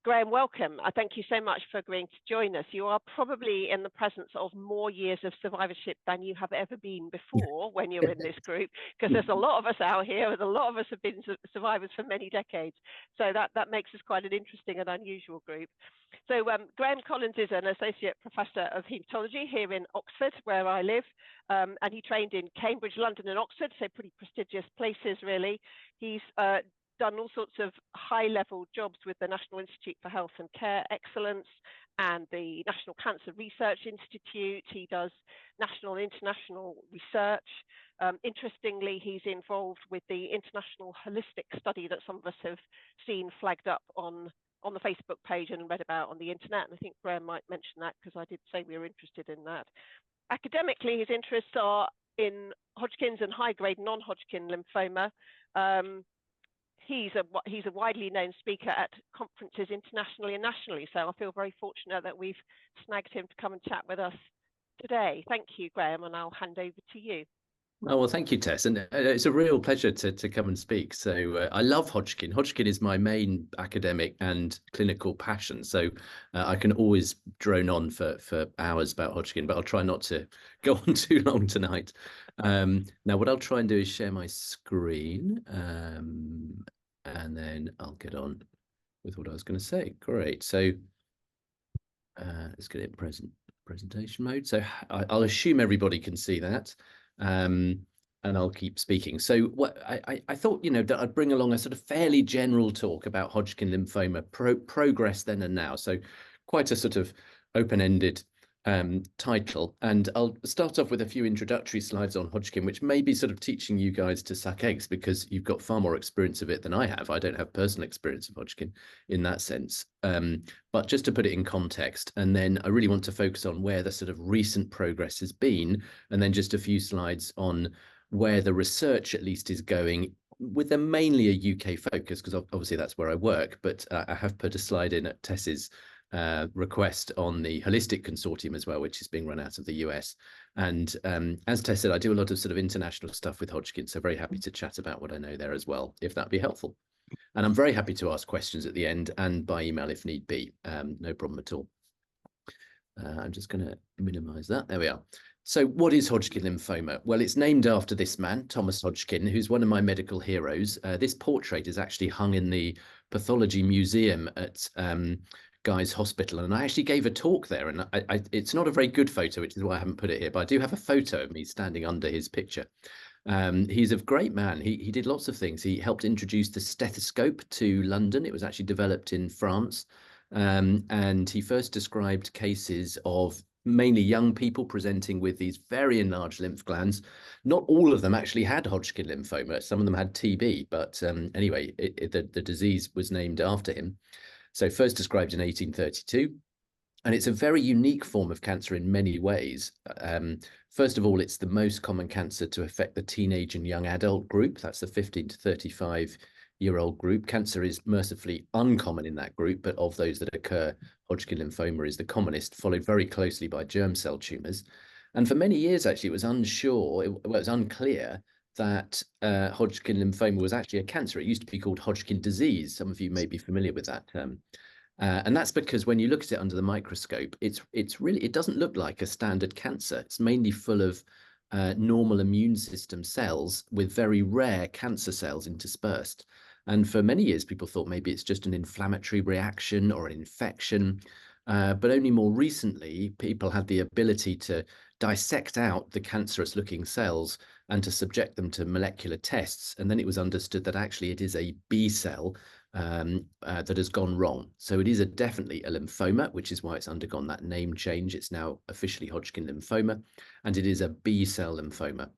Graham, welcome. I thank you so much for agreeing to join us. You are probably in the presence of more years of survivorship than you have ever been before when you're in this group, because there's a lot of us out here, and a lot of us have been survivors for many decades. So that makes us quite an interesting and unusual group. So Graham Collins is an associate professor of hematology here in Oxford, where I live, and he trained in Cambridge, London, and Oxford, so pretty prestigious places, really. He's done all sorts of high-level jobs with the National Institute for Health and Care Excellence and the National Cancer Research Institute. He does national and international research. Interestingly, he's involved with the international holistic study that some of us have seen flagged up on the Facebook page and read about on the internet. And I think Graham might mention that because I did say we were interested in that. Academically, his interests are in Hodgkin's and high-grade non-Hodgkin lymphoma. He's a widely known speaker at conferences internationally and nationally, so I feel very fortunate that we've snagged him to come and chat with us today. Thank you, Graham, and I'll hand over to you. Oh, well, thank you, Tess. And it's a real pleasure to come and speak. So I love Hodgkin. Hodgkin is my main academic and clinical passion. So I can always drone on for hours about Hodgkin, but I'll try not to go on too long tonight. Now, what I'll try and do is share my screen, and then I'll get on with what I was going to say. Great. So let's get it in presentation mode. So I'll assume everybody can see that. And I'll keep speaking. So what I thought, that I'd bring along a sort of fairly general talk about Hodgkin lymphoma progress then and now. So quite a sort of open-ended title. And I'll start off with a few introductory slides on Hodgkin, which may be sort of teaching you guys to suck eggs because you've got far more experience of it than I have. I don't have personal experience of Hodgkin in that sense. But just to put it in context, and then I really want to focus on where the sort of recent progress has been, and then just a few slides on where the research at least is going, with a mainly a UK focus, because obviously that's where I work, but I have put a slide in at Tess's request on the Holistic Consortium as well, which is being run out of the US. And as Tess said, I do a lot of sort of international stuff with Hodgkin, so very happy to chat about what I know there as well, if that'd be helpful. And I'm very happy to ask questions at the end and by email if need be. No problem at all. I'm just going to minimize that. There we are. So what is Hodgkin lymphoma? Well, it's named after this man, Thomas Hodgkin, who's one of my medical heroes. This portrait is actually hung in the Pathology Museum at Guy's Hospital, and I actually gave a talk there, and it's not a very good photo, which is why I haven't put it here, but I do have a photo of me standing under his picture. He's a great man. He did lots of things. He helped introduce the stethoscope to London. It was actually developed in France. And he first described cases of mainly young people presenting with these very enlarged lymph glands. Not all of them actually had Hodgkin lymphoma. Some of them had TB, but anyway, the disease was named after him. So first described in 1832. And it's a very unique form of cancer in many ways. First of all, it's the most common cancer to affect the teenage and young adult group. That's the 15 to 35-year-old group. Cancer is mercifully uncommon in that group, but of those that occur, Hodgkin lymphoma is the commonest, followed very closely by germ cell tumors. And for many years, actually, it was unclear that Hodgkin lymphoma was actually a cancer. It used to be called Hodgkin disease. Some of you may be familiar with that term. And that's because when you look at it under the microscope, it doesn't look like a standard cancer. It's mainly full of normal immune system cells with very rare cancer cells interspersed. And for many years, people thought maybe it's just an inflammatory reaction or an infection. But only more recently, people had the ability to dissect out the cancerous looking cells and to subject them to molecular tests. And then it was understood that actually it is a B cell that has gone wrong. So it is definitely a lymphoma, which is why it's undergone that name change. It's now officially Hodgkin lymphoma, and it is a B cell lymphoma.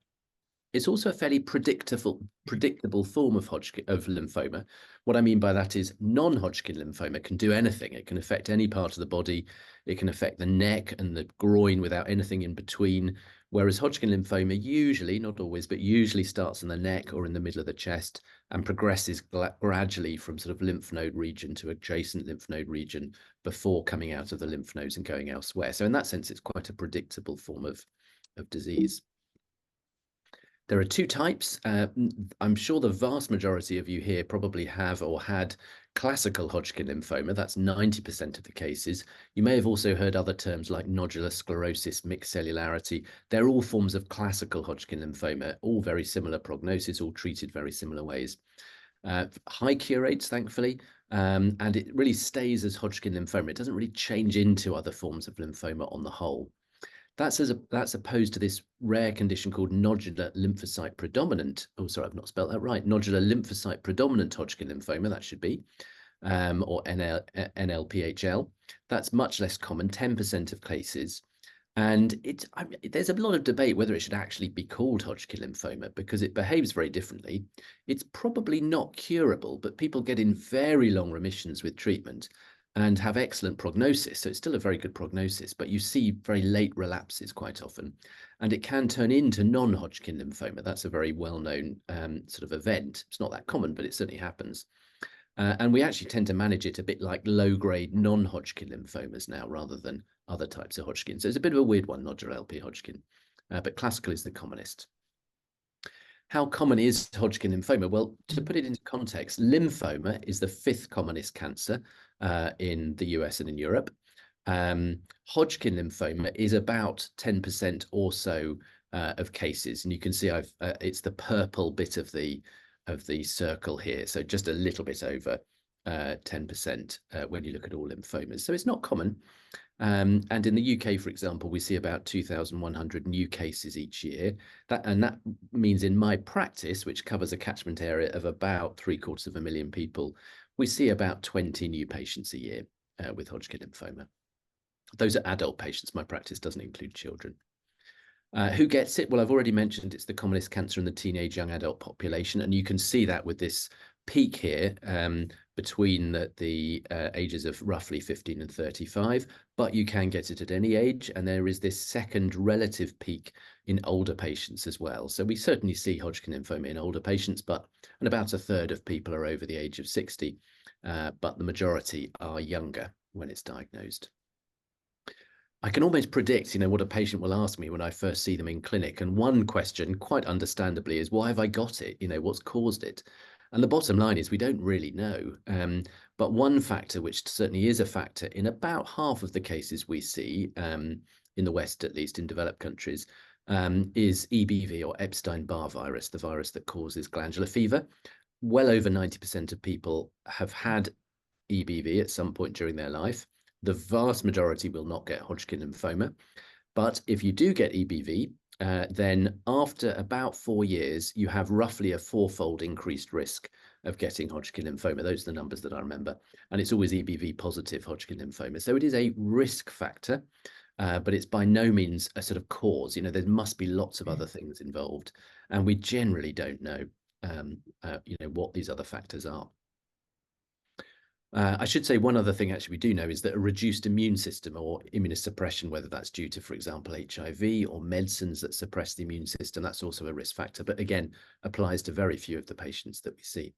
It's also a fairly predictable form of lymphoma. What I mean by that is non-Hodgkin lymphoma can do anything. It can affect any part of the body. It can affect the neck and the groin without anything in between. Whereas Hodgkin lymphoma usually, not always, but usually starts in the neck or in the middle of the chest and progresses gradually from sort of lymph node region to adjacent lymph node region before coming out of the lymph nodes and going elsewhere. So in that sense, it's quite a predictable form of disease. There are two types. I'm sure the vast majority of you here probably have or had classical Hodgkin lymphoma. That's 90% of the cases. You may have also heard other terms like nodular sclerosis, mixed cellularity. They're all forms of classical Hodgkin lymphoma, all very similar prognosis, all treated very similar ways. High cure rates, thankfully, and it really stays as Hodgkin lymphoma. It doesn't really change into other forms of lymphoma on the whole. That's opposed to this rare condition called nodular lymphocyte predominant. Oh, sorry, I've not spelled that right. Nodular lymphocyte predominant Hodgkin lymphoma, that should be, or NLPHL. That's much less common, 10% of cases. And there's a lot of debate whether it should actually be called Hodgkin lymphoma because it behaves very differently. It's probably not curable, but people get in very long remissions with treatment and have excellent prognosis. So it's still a very good prognosis, but you see very late relapses quite often. And it can turn into non-Hodgkin lymphoma. That's a very well-known sort of event. It's not that common, but it certainly happens. And we actually tend to manage it a bit like low-grade non-Hodgkin lymphomas now, rather than other types of Hodgkin. So it's a bit of a weird one, nodular LP Hodgkin, but classical is the commonest. How common is Hodgkin lymphoma? Well, to put it into context, lymphoma is the 5th commonest cancer in the US and in Europe. Hodgkin lymphoma is about 10% or so of cases, and you can see it's the purple bit of the circle here, so just a little bit over 10% when you look at all lymphomas. So it's not common. And in the UK, for example, we see about 2,100 new cases each year. That means in my practice, which covers a catchment area of about 750,000 people, we see about 20 new patients a year with Hodgkin lymphoma. Those are adult patients. My practice doesn't include children. Who gets it? Well, I've already mentioned it's the commonest cancer in the teenage young adult population, and you can see that with this peak here between the ages of roughly 15 and 35, but you can get it at any age, and there is this second relative peak in older patients as well. So we certainly see Hodgkin lymphoma in older patients, and about a third of people are over the age of 60, but the majority are younger when it's diagnosed. I can almost predict, what a patient will ask me when I first see them in clinic. And one question, quite understandably, is why have I got it? What's caused it? And the bottom line is we don't really know. But one factor, which certainly is a factor in about half of the cases we see, in the West, at least in developed countries, is EBV, or Epstein-Barr virus, the virus that causes glandular fever. Well over 90% of people have had EBV at some point during their life. The vast majority will not get Hodgkin lymphoma. But if you do get EBV, then after about 4 years, you have roughly a 4-fold increased risk of getting Hodgkin lymphoma. Those are the numbers that I remember. And it's always EBV positive Hodgkin lymphoma. So it is a risk factor, but it's by no means a sort of cause. There must be lots of other things involved. And we generally don't know, what these other factors are. I should say one other thing actually we do know is that a reduced immune system or immunosuppression, whether that's due to, for example, HIV or medicines that suppress the immune system, that's also a risk factor, but again, applies to very few of the patients that we see.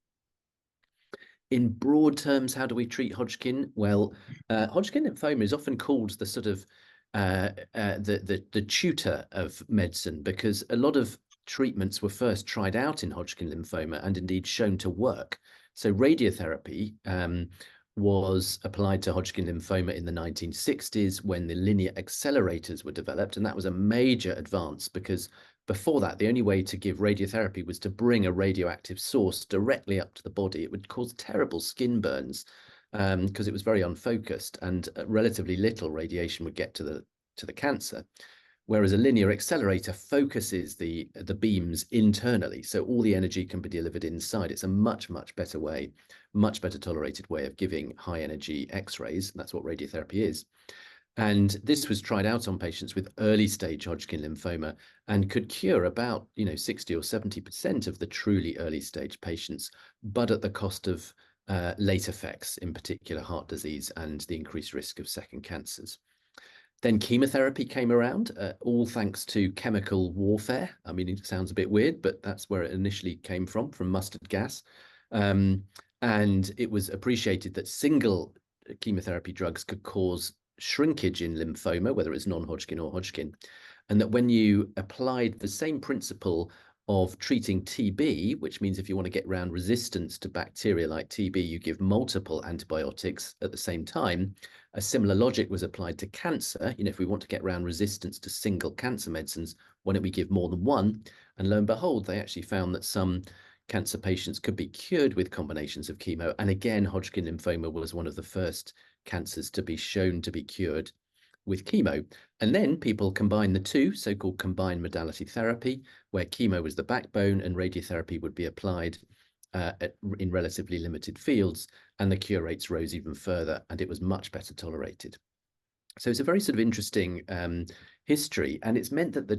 In broad terms, how do we treat Hodgkin? Well, Hodgkin lymphoma is often called the sort of the tutor of medicine, because a lot of treatments were first tried out in Hodgkin lymphoma and indeed shown to work. So radiotherapy was applied to Hodgkin lymphoma in the 1960s when the linear accelerators were developed. And that was a major advance, because before that, the only way to give radiotherapy was to bring a radioactive source directly up to the body. It would cause terrible skin burns because it was very unfocused, and relatively little radiation would get to the cancer. Whereas a linear accelerator focuses the beams internally, so all the energy can be delivered inside. It's a much, much better way, much better tolerated way of giving high energy X-rays. That's what radiotherapy is. And this was tried out on patients with early stage Hodgkin lymphoma and could cure about 60 or 70% of the truly early stage patients, but at the cost of late effects, in particular heart disease and the increased risk of second cancers. Then chemotherapy came around, all thanks to chemical warfare. I mean, it sounds a bit weird, but that's where it initially came from mustard gas. And it was appreciated that single chemotherapy drugs could cause shrinkage in lymphoma, whether it's non-Hodgkin or Hodgkin, and that when you applied the same principle of treating TB, which means if you want to get around resistance to bacteria like TB, you give multiple antibiotics at the same time. A similar logic was applied to cancer. If we want to get around resistance to single cancer medicines, why don't we give more than one? And lo and behold, they actually found that some cancer patients could be cured with combinations of chemo. And again, Hodgkin lymphoma was one of the first cancers to be shown to be cured with chemo. And then people combine the two, so-called combined modality therapy, where chemo was the backbone and radiotherapy would be applied in relatively limited fields, and the cure rates rose even further, and it was much better tolerated. So it's a very sort of interesting history, and it's meant that the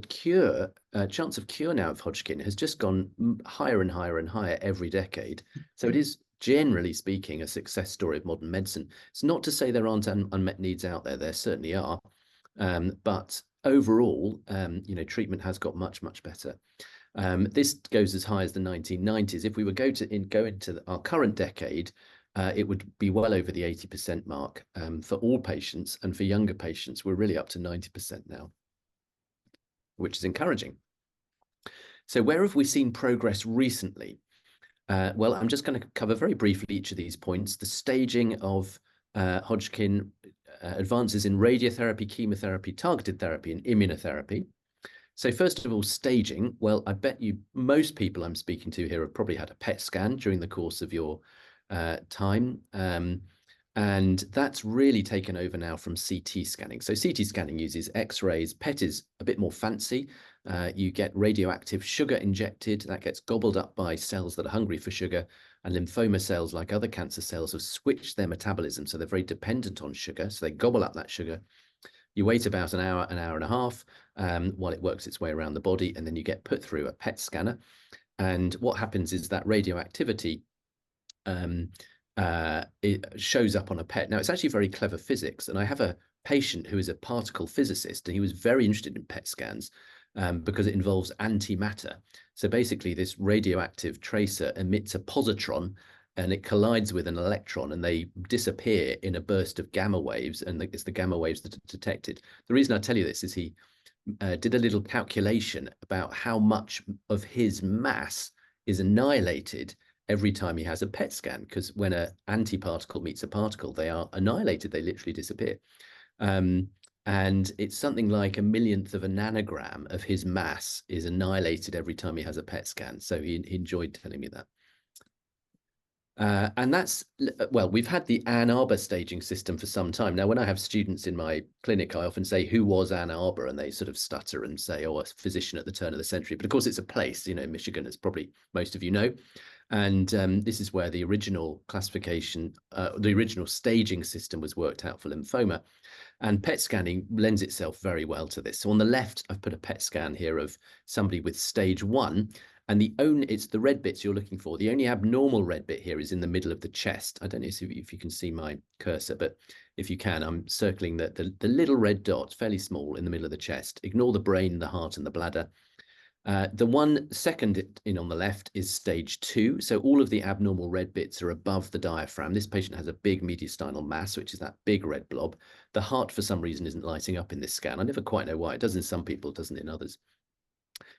chance of cure now of Hodgkin has just gone higher and higher and higher every decade. So it is, generally speaking, a success story of modern medicine. It's not to say there aren't unmet needs out there. There certainly are, but overall, treatment has got much, much better. This goes as high as the 1990s. If we would go into our current decade, it would be well over the 80% mark for all patients, and for younger patients, we're really up to 90% now, which is encouraging. So where have we seen progress recently? Well, I'm just going to cover very briefly each of these points. The staging of Hodgkin, advances in radiotherapy, chemotherapy, targeted therapy, and immunotherapy. So first of all, staging. Well, I bet you most people I'm speaking to here have probably had a PET scan during the course of your time. And that's really taken over now from CT scanning. So CT scanning uses X-rays. PET is a bit more fancy. You get radioactive sugar injected that gets gobbled up by cells that are hungry for sugar, and lymphoma cells, like other cancer cells, have switched their metabolism, so they're very dependent on sugar, so they gobble up that sugar. You wait about an hour and a half while it works its way around the body, and then you get put through a PET scanner. And what happens is that radioactivity it shows up on a PET. Now, it's actually very clever physics, and I have a patient who is a particle physicist, and he was very interested in PET scans because it involves antimatter. So basically, this radioactive tracer emits a positron, and it collides with an electron, and they disappear in a burst of gamma waves, and it's the gamma waves that are detected. The reason I tell you this is he did a little calculation about how much of his mass is annihilated every time he has a PET scan, because when an antiparticle meets a particle, they are annihilated, they literally disappear. And it's something like 1/1000th of a nanogram of his mass is annihilated every time he has a PET scan. So he enjoyed telling me that. And that's, well, we've had the Ann Arbor staging system for some time. Now, when I have students in my clinic, I often say, who was Ann Arbor? And they sort of stutter and say, oh, a physician at the turn of the century. But of course, it's a place, Michigan, as probably most of you know. And this is where the original classification, the original staging system was worked out for lymphoma. And PET scanning lends itself very well to this. So on the left, I've put a PET scan here of somebody with stage 1. And it's the red bits you're looking for. The only abnormal red bit here is in the middle of the chest. I don't know if you can see my cursor, but if you can, I'm circling the little red dot, fairly small, in the middle of the chest. Ignore the brain, the heart, and the bladder. The one second in on the left is stage 2. So all of the abnormal red bits are above the diaphragm. This patient has a big mediastinal mass, which is that big red blob. The heart, for some reason, isn't lighting up in this scan. I never quite know why. It does in some people, it doesn't in others.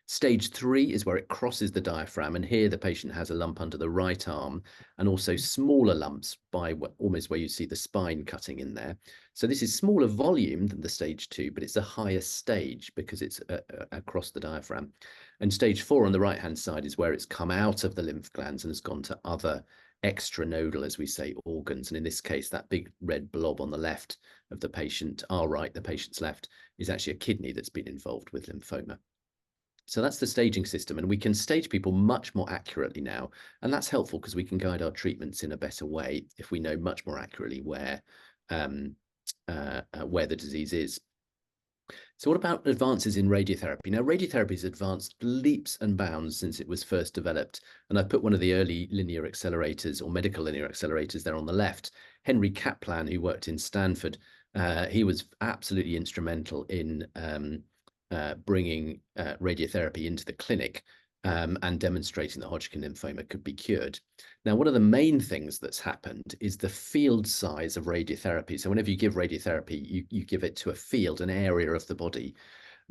Stage 3 is where it crosses the diaphragm, and here the patient has a lump under the right arm, and also smaller lumps by almost where you see the spine cutting in there. So this is smaller volume than the stage 2, but it's a higher stage because it's across the diaphragm. And stage 4 on the right-hand side is where it's come out of the lymph glands and has gone to other extranodal, as we say, organs. And in this case, that big red blob on the left of the patient, our right, the patient's left, is actually a kidney that's been involved with lymphoma. So that's the staging system, and we can stage people much more accurately now. And that's helpful because we can guide our treatments in a better way if we know much more accurately where the disease is. So what about advances in radiotherapy? Now, radiotherapy has advanced leaps and bounds since it was first developed. And I've put one of the early linear accelerators or medical linear accelerators there on the left. Henry Kaplan, who worked in Stanford, he was absolutely instrumental in bringing radiotherapy into the clinic and demonstrating that Hodgkin lymphoma could be cured. Now, one of the main things that's happened is the field size of radiotherapy. So whenever you give radiotherapy, you give it to a field, an area of the body.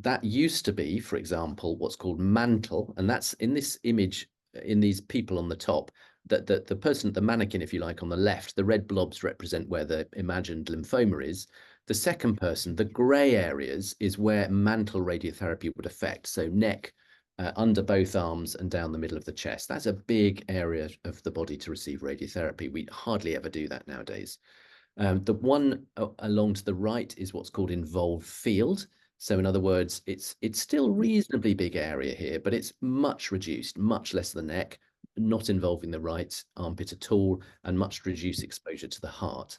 That used to be, for example, what's called mantle, and that's in this image, in these people on the top, that the person, the mannequin, if you like, on the left, the red blobs represent where the imagined lymphoma is. The second person, the gray areas, is where mantle radiotherapy would affect. So neck, under both arms and down the middle of the chest. That's a big area of the body to receive radiotherapy. We hardly ever do that nowadays. The one along to the right is what's called involved field. So in other words, it's still reasonably big area here, but it's much reduced, much less than the neck, not involving the right armpit at all, and much reduced exposure to the heart.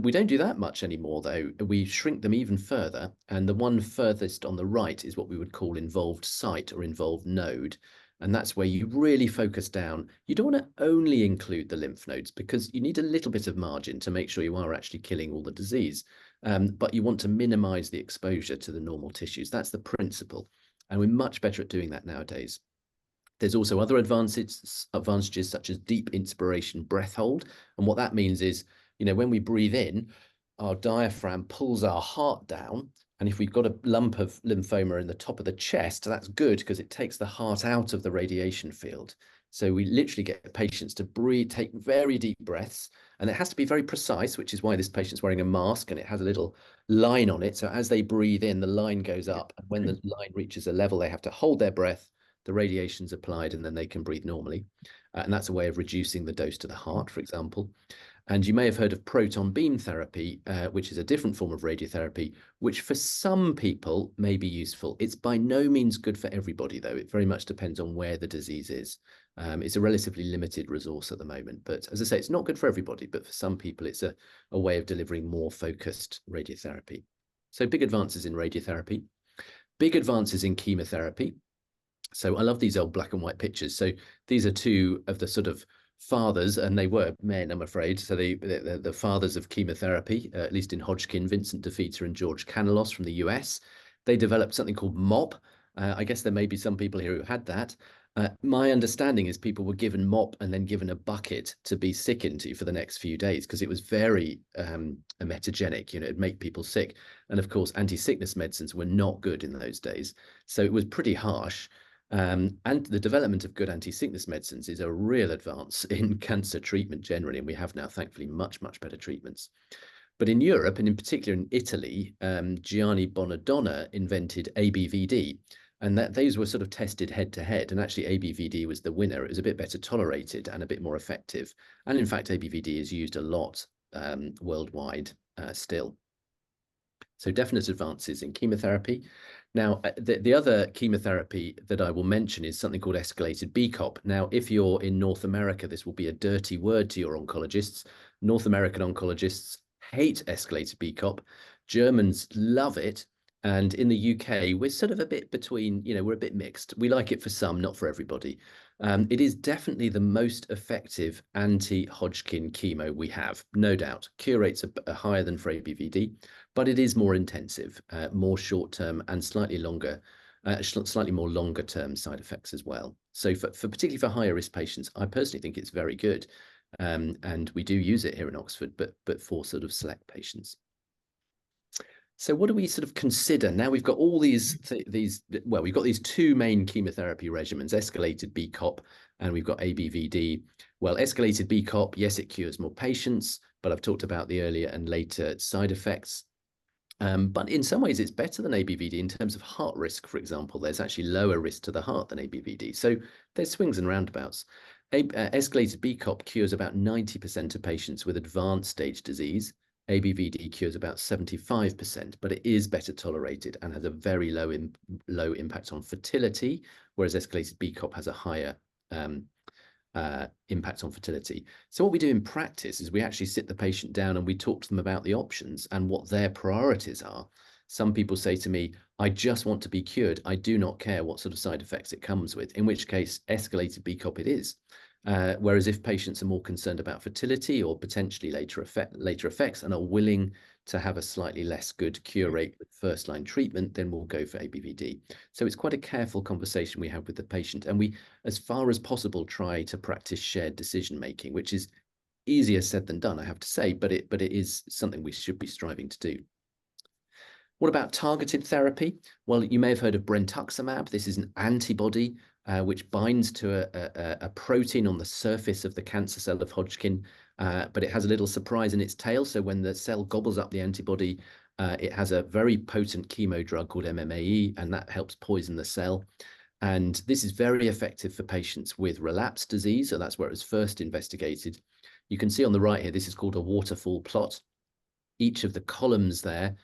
We don't do that much anymore, though. We shrink them even further, and the one furthest on the right is what we would call involved site or involved node. And that's where you really focus down. You don't want to only include the lymph nodes because you need a little bit of margin to make sure you are actually killing all the disease. But you want to minimize the exposure to the normal tissues. That's the principle. And we're much better at doing that nowadays. There's also other advantages such as deep inspiration breath hold. And what that means is, when we breathe in, our diaphragm pulls our heart down. And if we've got a lump of lymphoma in the top of the chest, that's good because it takes the heart out of the radiation field. So we literally get patients to breathe, take very deep breaths, and it has to be very precise, which is why this patient's wearing a mask and it has a little line on it. So as they breathe in, the line goes up. And when the line reaches a level, they have to hold their breath, the radiation's applied, and then they can breathe normally. And that's a way of reducing the dose to the heart, for example. And you may have heard of proton beam therapy, which is a different form of radiotherapy, which for some people may be useful. It's by no means good for everybody, though. It very much depends on where the disease is. It's a relatively limited resource at the moment. But as I say, it's not good for everybody, but for some people, it's a way of delivering more focused radiotherapy. So big advances in radiotherapy, big advances in chemotherapy. So I love these old black and white pictures. So these are two of the sort of fathers, and they were men, I'm afraid. So the fathers of chemotherapy, at least in Hodgkin, Vincent DeFeter and George Canalos from the US. They developed something called MOP. I guess there may be some people here who had that. My understanding is people were given MOP and then given a bucket to be sick into for the next few days because it was very emetogenic, it'd make people sick. And of course, anti-sickness medicines were not good in those days. So it was pretty harsh. And the development of good anti-sickness medicines is a real advance in cancer treatment generally, and we have now, thankfully, much, much better treatments. But in Europe, and in particular in Italy, Gianni Bonadonna invented ABVD, and those were sort of tested head to head, and actually ABVD was the winner. It was a bit better tolerated and a bit more effective. And in fact, ABVD is used a lot worldwide still. So definite advances in chemotherapy. Now, the other chemotherapy that I will mention is something called escalated BCOP. Now, if you're in North America, this will be a dirty word to your oncologists. North American oncologists hate escalated BCOP. Germans love it. And in the UK, we're sort of a bit between, we're a bit mixed. We like it for some, not for everybody. It is definitely the most effective anti-Hodgkin chemo we have, no doubt. Cure rates are higher than for ABVD, but it is more intensive, more short-term and slightly longer, slightly more longer-term side effects as well. So for particularly for higher risk patients, I personally think it's very good. And we do use it here in Oxford, but for sort of select patients. So what do we sort of consider? Now we've got all we've got these two main chemotherapy regimens, escalated BCOP, and we've got ABVD. Well, escalated BCOP, yes, it cures more patients, but I've talked about the earlier and later side effects. But in some ways, it's better than ABVD in terms of heart risk, for example. There's actually lower risk to the heart than ABVD. So there's swings and roundabouts. Escalated BCOP cures about 90% of patients with advanced stage disease. ABVD cures about 75%, but it is better tolerated and has a very low impact on fertility, whereas escalated BCOP has a higher impact on fertility. So what we do in practice is we actually sit the patient down and we talk to them about the options and what their priorities are. Some people say to me, I just want to be cured. I do not care what sort of side effects it comes with, in which case escalated BCOP it is. Whereas if patients are more concerned about fertility or potentially later effects and are willing to have a slightly less good cure rate with first-line treatment, then we'll go for ABVD. So it's quite a careful conversation we have with the patient, and we, as far as possible, try to practice shared decision-making, which is easier said than done, I have to say, but it is something we should be striving to do. What about targeted therapy? Well, you may have heard of brentuximab. This is an antibody which binds to a protein on the surface of the cancer cell of Hodgkin, but it has a little surprise in its tail. So when the cell gobbles up the antibody, it has a very potent chemo drug called MMAE, and that helps poison the cell. And this is very effective for patients with relapsed disease. So that's where it was first investigated. You can see on the right here, this is called a waterfall plot. Each of the columns there,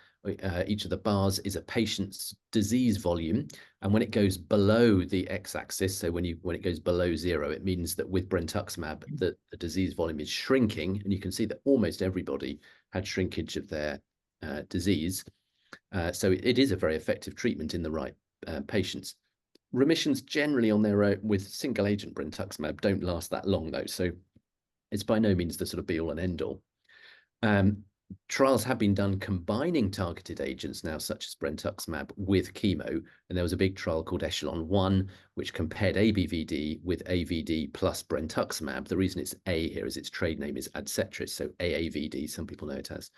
each of the bars is a patient's disease volume. And when it goes below the x-axis, so when it goes below 0, it means that with brentuximab, the disease volume is shrinking. And you can see that almost everybody had shrinkage of their disease. So it is a very effective treatment in the right patients. Remissions generally on their own with single agent brentuximab don't last that long though. So it's by no means the sort of be all and end all. Trials have been done combining targeted agents now, such as brentuximab with chemo. And there was a big trial called Echelon-1, which compared ABVD with AVD plus brentuximab. The reason it's A here is its trade name is Adcetris, so AAVD, some people know it as.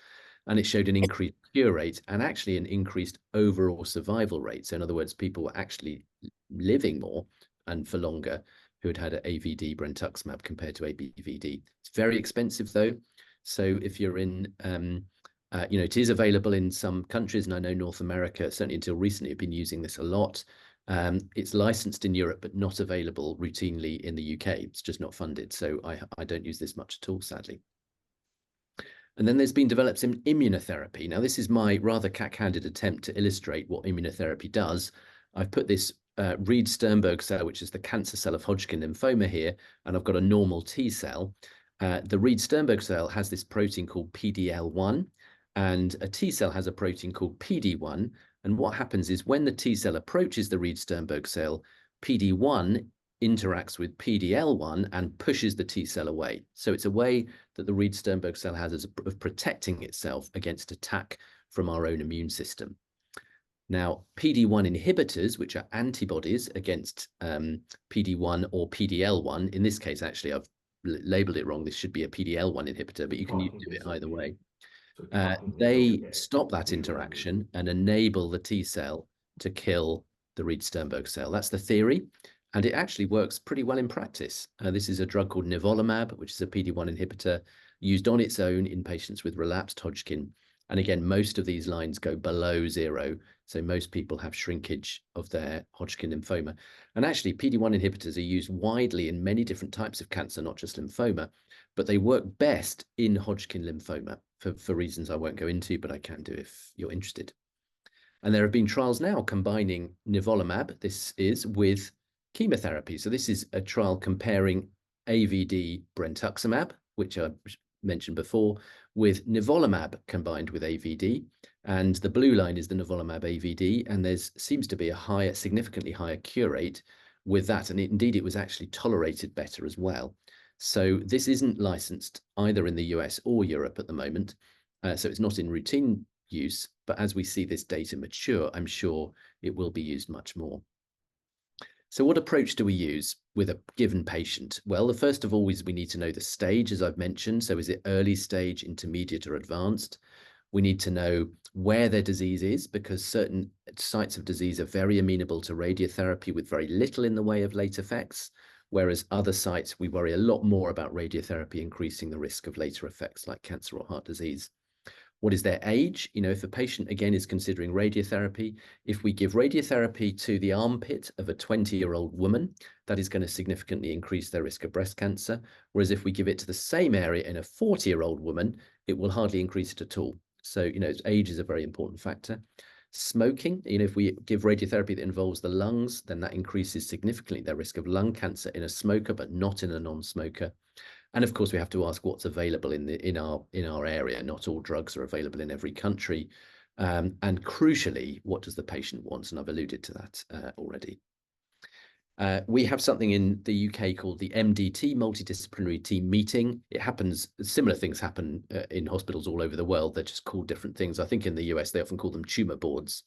And it showed an increased cure rate and actually an increased overall survival rate. So in other words, people were actually living more and for longer who had had AVD brentuximab compared to ABVD. It's very expensive though. So if you're in, it is available in some countries, and I know North America, certainly until recently, have been using this a lot. It's licensed in Europe, but not available routinely in the UK. It's just not funded. So I don't use this much at all, sadly. And then there's been developed some immunotherapy. Now, this is my rather cack-handed attempt to illustrate what immunotherapy does. I've put this Reed-Sternberg cell, which is the cancer cell of Hodgkin lymphoma here, and I've got a normal T cell. The Reed-Sternberg cell has this protein called PDL1, and a T cell has a protein called PD1. And what happens is when the T cell approaches the Reed-Sternberg cell, PD1 interacts with PDL1 and pushes the T cell away. So it's a way that the Reed-Sternberg cell has of protecting itself against attack from our own immune system. Now, PD1 inhibitors, which are antibodies against PD1 or PDL1, in this case, actually, I've labeled it wrong. This should be a PDL1 inhibitor, but you can do it either way. They stop that interaction and enable the T cell to kill the Reed-Sternberg cell. That's the theory, and it actually works pretty well in practice. This is a drug called nivolumab, which is a PD1 inhibitor used on its own in patients with relapsed Hodgkin. And again, most of these lines go below 0. So most people have shrinkage of their Hodgkin lymphoma. And actually, PD1 inhibitors are used widely in many different types of cancer, not just lymphoma, but they work best in Hodgkin lymphoma for reasons I won't go into, but I can do if you're interested. And there have been trials now combining nivolumab, this is, with chemotherapy. So this is a trial comparing AVD brentuximab, which I mentioned before, with nivolumab combined with AVD. And the blue line is the nivolumab AVD, and there seems to be a significantly higher cure rate with that. And indeed, it was actually tolerated better as well. So this isn't licensed either in the US or Europe at the moment. So it's not in routine use, but as we see this data mature, I'm sure it will be used much more. So what approach do we use with a given patient? Well, the first of all is we need to know the stage, as I've mentioned. So is it early stage, intermediate, or advanced? We need to know where their disease is, because certain sites of disease are very amenable to radiotherapy with very little in the way of late effects, whereas other sites, we worry a lot more about radiotherapy increasing the risk of later effects like cancer or heart disease. What is their age? If a patient, again, is considering radiotherapy, if we give radiotherapy to the armpit of a 20-year-old woman, that is going to significantly increase their risk of breast cancer. Whereas if we give it to the same area in a 40-year-old woman, it will hardly increase it at all. So, age is a very important factor. Smoking, if we give radiotherapy that involves the lungs, then that increases significantly their risk of lung cancer in a smoker, but not in a non-smoker. And of course, we have to ask what's available in our area. Not all drugs are available in every country. And crucially, what does the patient want? And I've alluded to that already. We have something in the UK called the MDT, Multidisciplinary Team Meeting. It happens, similar things happen in hospitals all over the world. They're just called different things. I think in the US, they often call them tumor boards.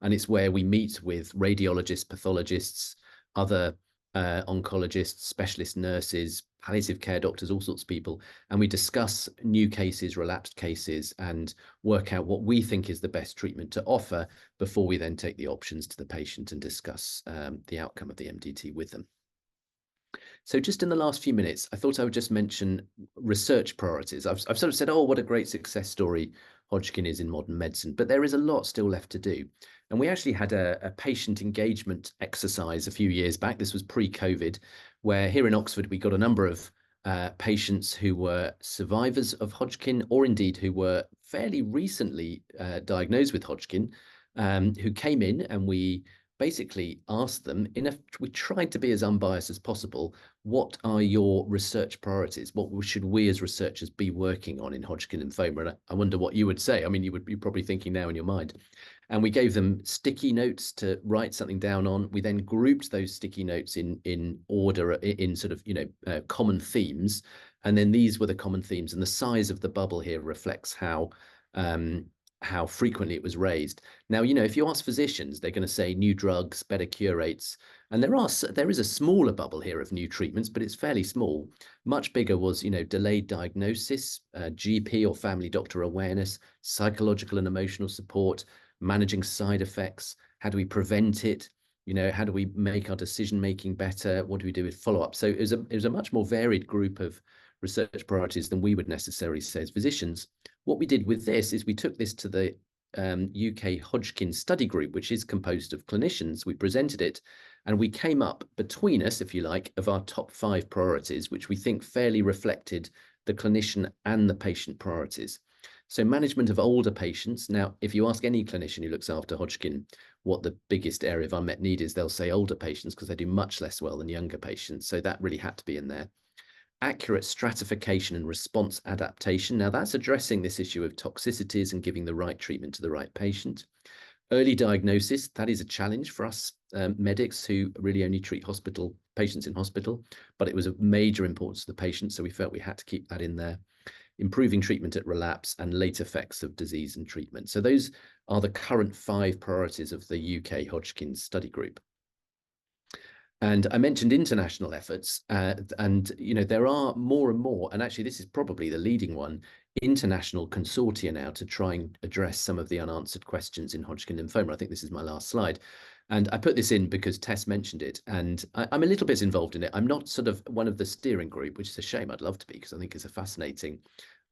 And it's where we meet with radiologists, pathologists, other oncologists, specialist nurses, palliative care doctors, all sorts of people, and we discuss new cases, relapsed cases, and work out what we think is the best treatment to offer before we then take the options to the patient and discuss the outcome of the MDT with them. So just in the last few minutes, I thought I would just mention research priorities. I've sort of said, oh, what a great success story Hodgkin is in modern medicine, but there is a lot still left to do. And we actually had a patient engagement exercise a few years back. This was pre-COVID, where here in Oxford, we got a number of patients who were survivors of Hodgkin, or indeed who were fairly recently diagnosed with Hodgkin, who came in, and we basically asked them, we tried to be as unbiased as possible, what are your research priorities? What should we as researchers be working on in Hodgkin lymphoma? And I wonder what you would say. I mean, you would be probably thinking now in your mind. And we gave them sticky notes to write something down on. We then grouped those sticky notes in order, in sort of, common themes. And then these were the common themes. And the size of the bubble here reflects how frequently it was raised. Now, if you ask physicians, they're going to say new drugs, better cure rates. And there is a smaller bubble here of new treatments, but it's fairly small. Much bigger was, delayed diagnosis, GP or family doctor awareness, psychological and emotional support, managing side effects. How do we prevent it? How do we make our decision making better? What do we do with follow-up? So it was a much more varied group of research priorities than we would necessarily say as physicians. What we did with this is we took this to the UK Hodgkin study group, which is composed of clinicians. We presented it, and we came up between us, if you like, of our top 5 priorities, which we think fairly reflected the clinician and the patient priorities. So management of older patients. Now, if you ask any clinician who looks after Hodgkin what the biggest area of unmet need is, they'll say older patients, because they do much less well than younger patients. So that really had to be in there. Accurate stratification and response adaptation. Now, that's addressing this issue of toxicities and giving the right treatment to the right patient. Early diagnosis, that is a challenge for us medics who really only treat hospital patients in hospital, but it was of major importance to the patient, so we felt we had to keep that in there. Improving treatment at relapse and late effects of disease and treatment. So those are the current 5 priorities of the UK Hodgkin study group. And I mentioned international efforts, and there are more and more, and actually this is probably the leading one, international consortia now to try and address some of the unanswered questions in Hodgkin lymphoma. I think this is my last slide. And I put this in because Tess mentioned it, and I'm a little bit involved in it. I'm not sort of one of the steering group, which is a shame. I'd love to be, because I think it's a fascinating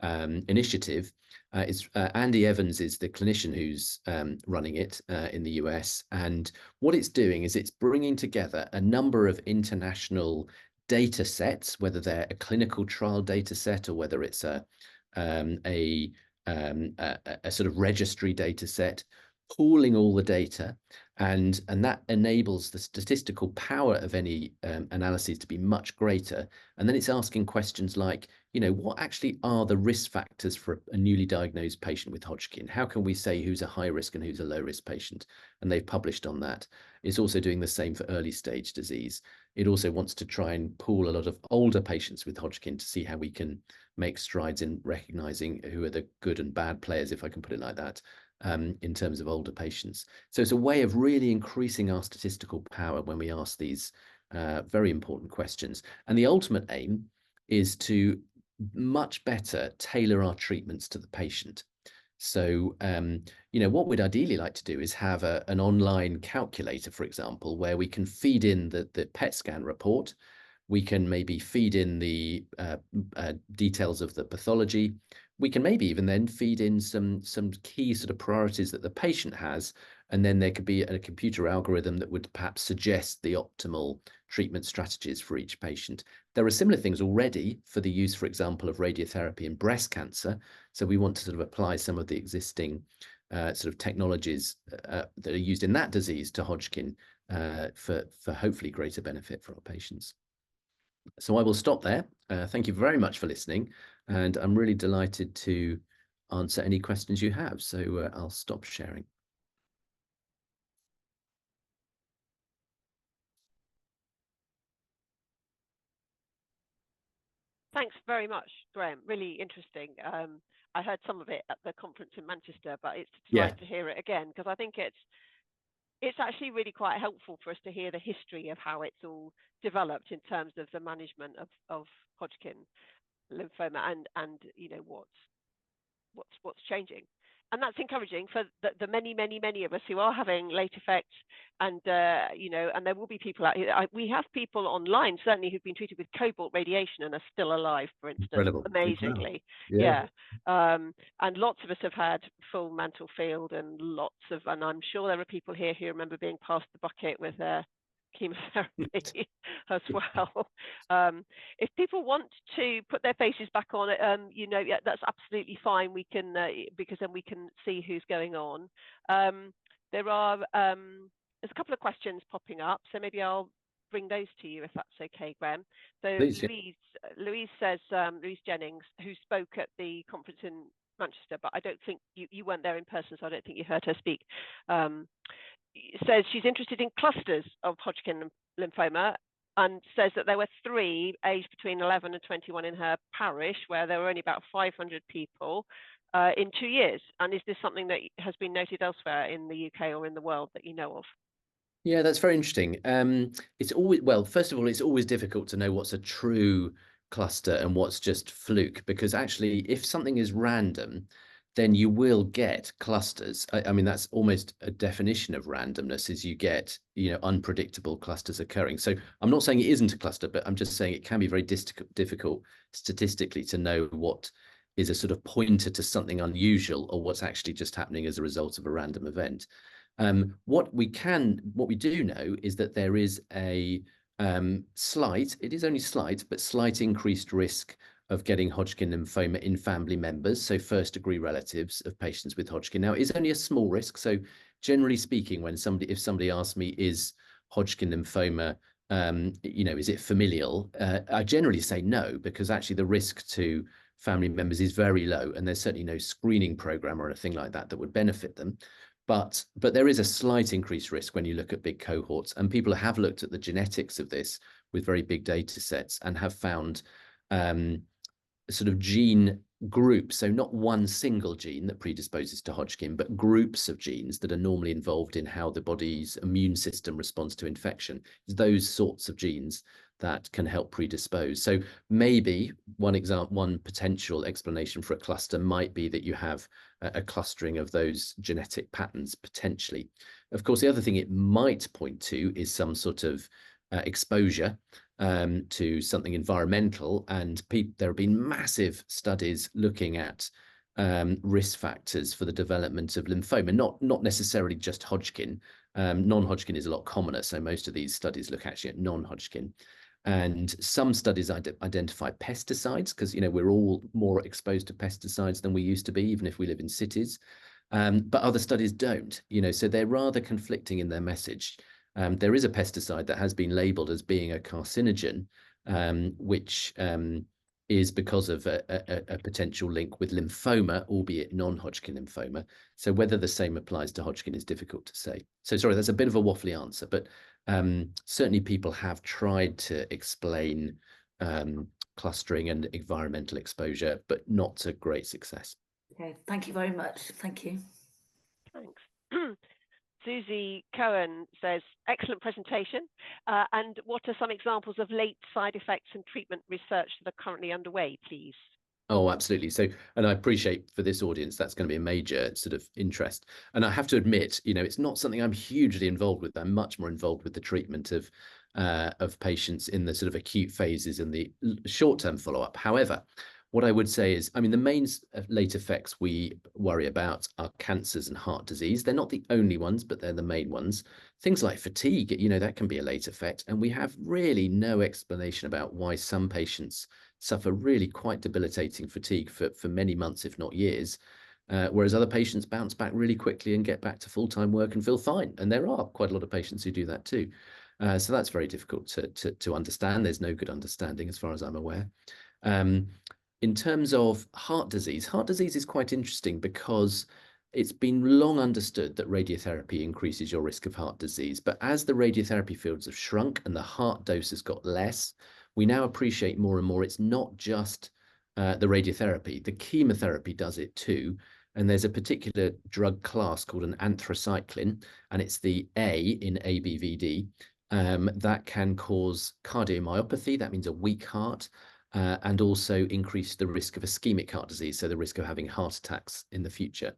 initiative. Andy Evans is the clinician who's running it in the US, and what it's doing is it's bringing together a number of international data sets, whether they're a clinical trial data set or whether it's a sort of registry data set, pooling all the data, and that enables the statistical power of any analyses to be much greater. And then it's asking questions like, what actually are the risk factors for a newly diagnosed patient with Hodgkin? How can we say who's a high risk and who's a low risk patient? And they've published on that. It's also doing the same for early stage disease. It also wants to try and pool a lot of older patients with Hodgkin to see how we can make strides in recognizing who are the good and bad players, if I can put it like that, in terms of older patients. So it's a way of really increasing our statistical power when we ask these very important questions. And the ultimate aim is to much better tailor our treatments to the patient. So, what we'd ideally like to do is have an online calculator, for example, where we can feed in the PET scan report. We can maybe feed in the details of the pathology. We can maybe even then feed in some key sort of priorities that the patient has, and then there could be a computer algorithm that would perhaps suggest the optimal treatment strategies for each patient. There are similar things already for the use, for example, of radiotherapy in breast cancer. So we want to sort of apply some of the existing sort of technologies that are used in that disease to Hodgkin for hopefully greater benefit for our patients. So I will stop there. Thank you very much for listening, and I'm really delighted to answer any questions you have. So I'll stop sharing. Thanks very much, Graham. Really interesting. I heard some of it at the conference in Manchester, but it's a delight to hear it again, because I think it's it's actually really quite helpful for us to hear the history of how it's all developed in terms of the management of Hodgkin lymphoma and what's changing. And that's encouraging for the many of us who are having late effects, and and there will be people out here. We have people online certainly who've been treated with cobalt radiation and are still alive, for instance, Incredible. amazingly. Yeah. And lots of us have had full mantle field, and I'm sure there are people here who remember being passed the bucket with chemotherapy as well. If people want to put their faces back on it, yeah, that's absolutely fine. We can because then we can see who's going on. There's a couple of questions popping up, so maybe I'll bring those to you if that's okay, Graham. So Please, yeah. Louise says, Louise Jennings, who spoke at the conference in Manchester, but I don't think you weren't there in person, so I don't think you heard her speak. Says she's interested in clusters of Hodgkin lymphoma, and says that there were 3 aged between 11 and 21 in her parish, where there were only about 500 people in 2 years. And is this something that has been noted elsewhere in the UK or in the world that you know of? Yeah, that's very interesting. It's always, well, first of all, it's always difficult to know what's a true cluster and what's just fluke, because actually, if something is random, then you will get clusters. I mean, that's almost a definition of randomness, is you get, unpredictable clusters occurring. So I'm not saying it isn't a cluster, but I'm just saying it can be very difficult statistically to know what is a sort of pointer to something unusual or what's actually just happening as a result of a random event. What we do know is that there is a it is only slight, but slight increased risk of getting Hodgkin lymphoma in family members, so first degree relatives of patients with Hodgkin. Now, it is only a small risk. So generally speaking, if somebody asks me, is Hodgkin lymphoma, is it familial? I generally say no, because actually the risk to family members is very low, and there's certainly no screening program or anything like that that would benefit them. But there is a slight increased risk when you look at big cohorts, and people have looked at the genetics of this with very big data sets and have found sort of gene groups, so not one single gene that predisposes to Hodgkin, but groups of genes that are normally involved in how the body's immune system responds to infection. It's those sorts of genes that can help predispose. So maybe one potential explanation for a cluster might be that you have a clustering of those genetic patterns potentially. Of course, the other thing it might point to is some sort of exposure to something environmental, and there have been massive studies looking at risk factors for the development of lymphoma, not necessarily just Hodgkin. Non-Hodgkin is a lot commoner, so most of these studies look actually at non-Hodgkin. And some studies identify pesticides, because we're all more exposed to pesticides than we used to be, even if we live in cities. But other studies don't, so they're rather conflicting in their message. There is a pesticide that has been labeled as being a carcinogen, which is because of a potential link with lymphoma, albeit non-Hodgkin lymphoma. So whether the same applies to Hodgkin is difficult to say. So sorry, that's a bit of a waffly answer, but certainly people have tried to explain clustering and environmental exposure, but not to great success. Okay, thank you very much. Thank you. Thanks. Susie Cohen says, excellent presentation. And what are some examples of late side effects and treatment research that are currently underway, please? Oh, absolutely. So, and I appreciate for this audience, that's going to be a major sort of interest. And I have to admit, it's not something I'm hugely involved with. I'm much more involved with the treatment of patients in the sort of acute phases and the short-term follow-up. However, what I would say is, the main late effects we worry about are cancers and heart disease. They're not the only ones, but they're the main ones. Things like fatigue, that can be a late effect. And we have really no explanation about why some patients suffer really quite debilitating fatigue for many months, if not years, whereas other patients bounce back really quickly and get back to full-time work and feel fine. And there are quite a lot of patients who do that too. So that's very difficult to understand. There's no good understanding as far as I'm aware. In terms of heart disease is quite interesting because it's been long understood that radiotherapy increases your risk of heart disease. But as the radiotherapy fields have shrunk and the heart dose has got less, we now appreciate more and more it's not just the radiotherapy. The chemotherapy does it too. And there's a particular drug class called an anthracycline, and it's the A in ABVD, that can cause cardiomyopathy. That means a weak heart, and also increase the risk of ischemic heart disease, so the risk of having heart attacks in the future.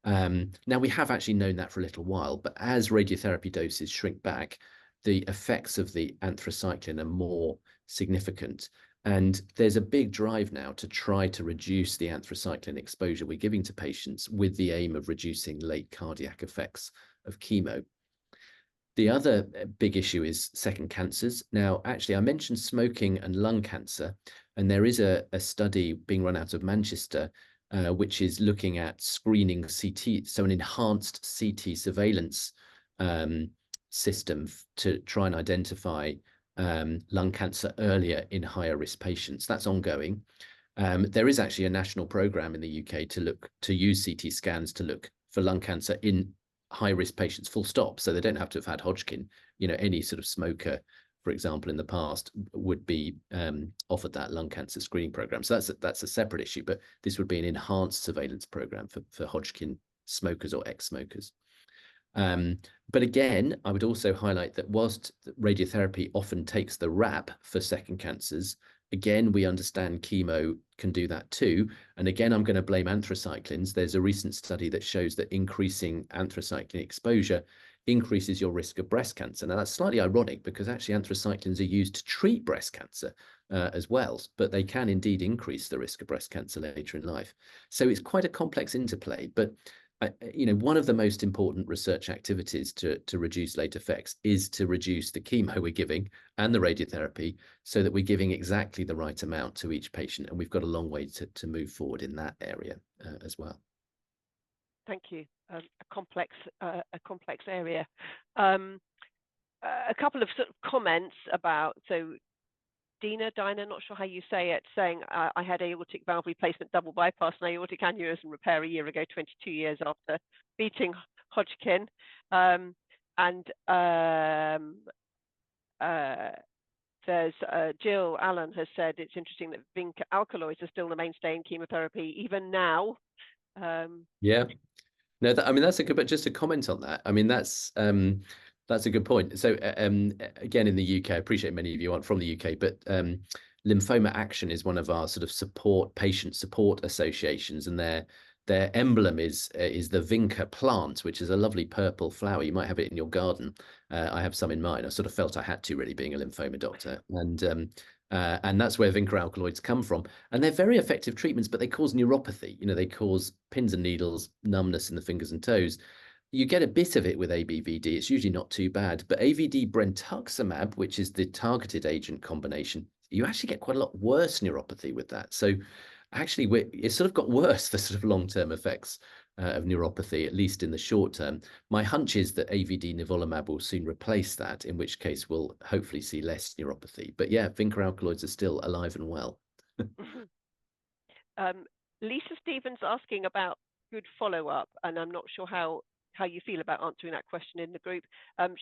Now, we have actually known that for a little while, but as radiotherapy doses shrink back, the effects of the anthracycline are more significant. And there's a big drive now to try to reduce the anthracycline exposure we're giving to patients with the aim of reducing late cardiac effects of chemo. The other big issue is second cancers. Now, actually, I mentioned smoking and lung cancer, and there is a study being run out of Manchester, which is looking at screening CT, so an enhanced CT surveillance system to try and identify lung cancer earlier in higher risk patients. That's ongoing. There is actually a national program in the UK to use CT scans to look for lung cancer in high risk patients, full stop. So they don't have to have had Hodgkin. You know, any sort of smoker, for example, in the past would be offered that lung cancer screening program. So that's a separate issue, but this would be an enhanced surveillance program for Hodgkin smokers or ex-smokers. But again, I would also highlight that whilst radiotherapy often takes the rap for second cancers, again, we understand chemo can do that too. And again, I'm going to blame anthracyclines. There's a recent study that shows that increasing anthracycline exposure increases your risk of breast cancer. Now, that's slightly ironic because actually anthracyclines are used to treat breast cancer as well, but they can indeed increase the risk of breast cancer later in life. So it's quite a complex interplay, but you know, one of the most important research activities to reduce late effects is to reduce the chemo we're giving and the radiotherapy so that we're giving exactly the right amount to each patient. And we've got a long way to move forward in that area as well. Thank you. A complex area. A couple of sort of comments about, so Dinah, not sure how you say it, saying I had aortic valve replacement, double bypass and aortic aneurysm repair a year ago, 22 years after beating Hodgkin. There's Jill Allen has said it's interesting that zinc alkaloids are still the mainstay in chemotherapy even now. Yeah, no, I mean, that's a good, but just to comment on that, I mean, that's a good point. So again, in the UK, I appreciate many of you aren't from the UK, but Lymphoma Action is one of our sort of patient support associations, and their emblem is the vinca plant, which is a lovely purple flower. You might have it in your garden. I have some in mine. I sort of felt I had to, really, being a lymphoma doctor, and that's where vinca alkaloids come from. And they're very effective treatments, but they cause neuropathy. You know, they cause pins and needles, numbness in the fingers and toes. You get a bit of it with ABVD. It's usually not too bad, but AVD brentuximab, which is the targeted agent combination, you actually get quite a lot worse neuropathy with that. So actually, it's sort of got worse, the sort of long-term effects of neuropathy, at least in the short term. My hunch is that AVD nivolumab will soon replace that, in which case we'll hopefully see less neuropathy. But yeah, vinca alkaloids are still alive and well. Lisa Stevens asking about good follow-up, and I'm not sure how you feel about answering that question in the group.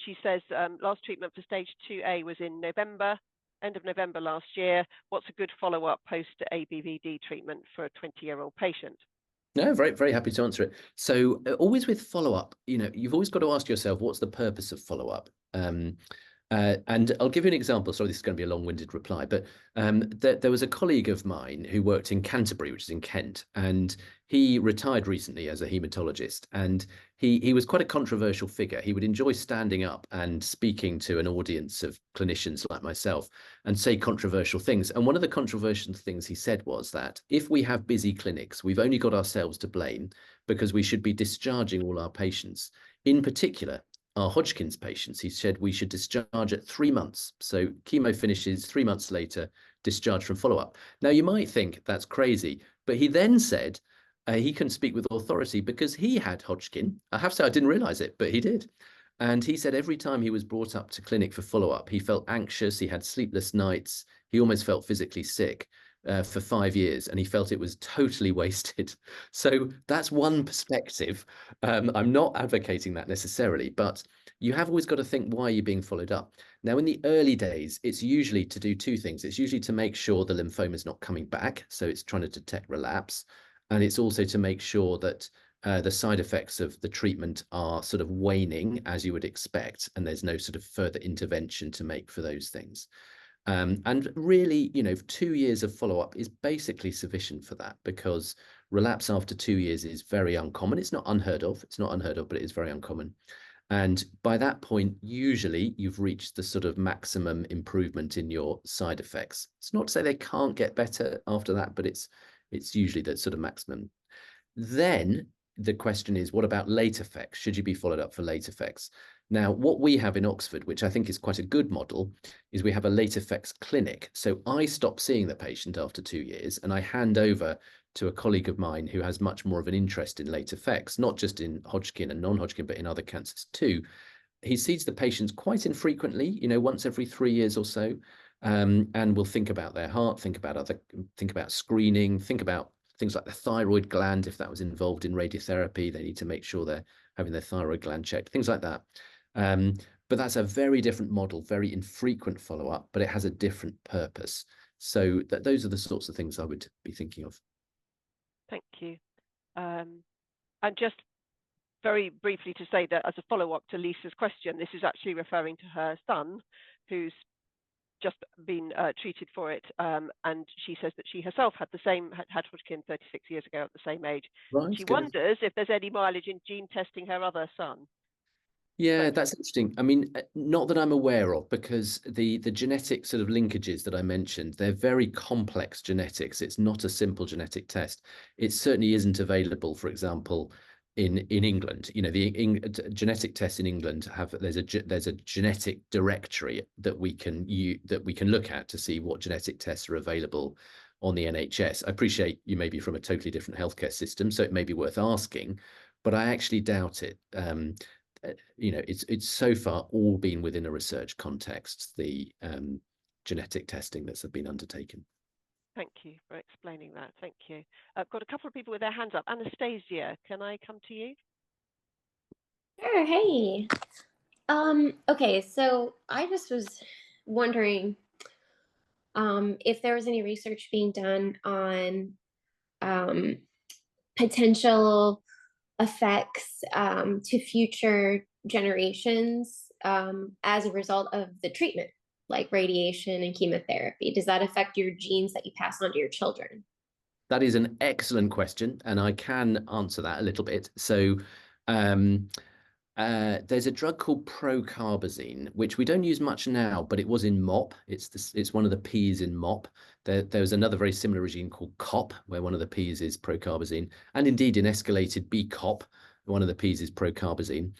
She says last treatment for stage 2A was in November, end of November last year. What's a good follow-up post ABVD treatment for a 20-year-old patient? No, very, very happy to answer it. So always with follow-up, you know, you've always got to ask yourself, what's the purpose of follow-up? And I'll give you an example. Sorry, this is going to be a long-winded reply, but there was a colleague of mine who worked in Canterbury, which is in Kent, and he retired recently as a hematologist, and he was quite a controversial figure. He would enjoy standing up and speaking to an audience of clinicians like myself and say controversial things. And one of the controversial things he said was that if we have busy clinics, we've only got ourselves to blame because we should be discharging all our patients. In particular, our Hodgkin's patients, he said we should discharge at 3 months. So chemo finishes 3 months later, discharge from follow-up. Now, you might think that's crazy, but he then said he can speak with authority because he had Hodgkin. I have to say, I didn't realize it, but he did. And he said every time he was brought up to clinic for follow-up, he felt anxious, he had sleepless nights, he almost felt physically sick for 5 years, and he felt it was totally wasted. So that's one perspective. I'm not advocating that necessarily, but you have always got to think, why are you being followed up? Now, in the early days, it's usually to do two things. It's usually to make sure the lymphoma is not coming back. So it's trying to detect relapse. And it's also to make sure that the side effects of the treatment are sort of waning as you would expect, and there's no sort of further intervention to make for those things. And really, 2 years of follow-up is basically sufficient for that, because relapse after 2 years is very uncommon. It's not unheard of. It's not unheard of, but it is very uncommon. And by that point, usually you've reached the sort of maximum improvement in your side effects. It's not to say they can't get better after that, but it's usually the sort of maximum. Then the question is, what about late effects? Should you be followed up for late effects? Now, what we have in Oxford, which I think is quite a good model, is we have a late effects clinic. So I stop seeing the patient after 2 years and I hand over to a colleague of mine who has much more of an interest in late effects, not just in Hodgkin and non-Hodgkin, but in other cancers too. He sees the patients quite infrequently, once every 3 years or so, and will think about their heart, think about screening, think about things like the thyroid gland. If that was involved in radiotherapy, they need to make sure they're having their thyroid gland checked, things like that. But that's a very different model, very infrequent follow-up, but it has a different purpose. So those are the sorts of things I would be thinking of. Thank you. And just very briefly to say that as a follow-up to Lisa's question, this is actually referring to her son, who's just been treated for it, and she says that she herself had Hodgkin 36 years ago at the same age. Right, She good. wonders if there's any mileage in gene testing her other son. Yeah, that's interesting. I mean, not that I'm aware of, because the genetic sort of linkages that I mentioned, they're very complex genetics. It's not a simple genetic test. It certainly isn't available, for example, in England. The genetic tests in England there's a genetic directory that we can look at to see what genetic tests are available on the NHS. I appreciate you may be from a totally different healthcare system, so it may be worth asking, but I actually doubt it. It's so far all been within a research context, the genetic testing that's been undertaken. Thank you for explaining that. Thank you. I've got a couple of people with their hands up. Anastasia, can I come to you? Sure, hey. Okay, so I just was wondering if there was any research being done on potential effects to future generations as a result of the treatment, like radiation and chemotherapy. Does that affect your genes that you pass on to your children? That is an excellent question, and I can answer that a little bit. So there's a drug called procarbazine, which we don't use much now, but it was in MOP. It's one of the P's in MOP. There was another very similar regime called COP, where one of the P's is procarbazine, and indeed in escalated BCOP, one of the P's is procarbazine.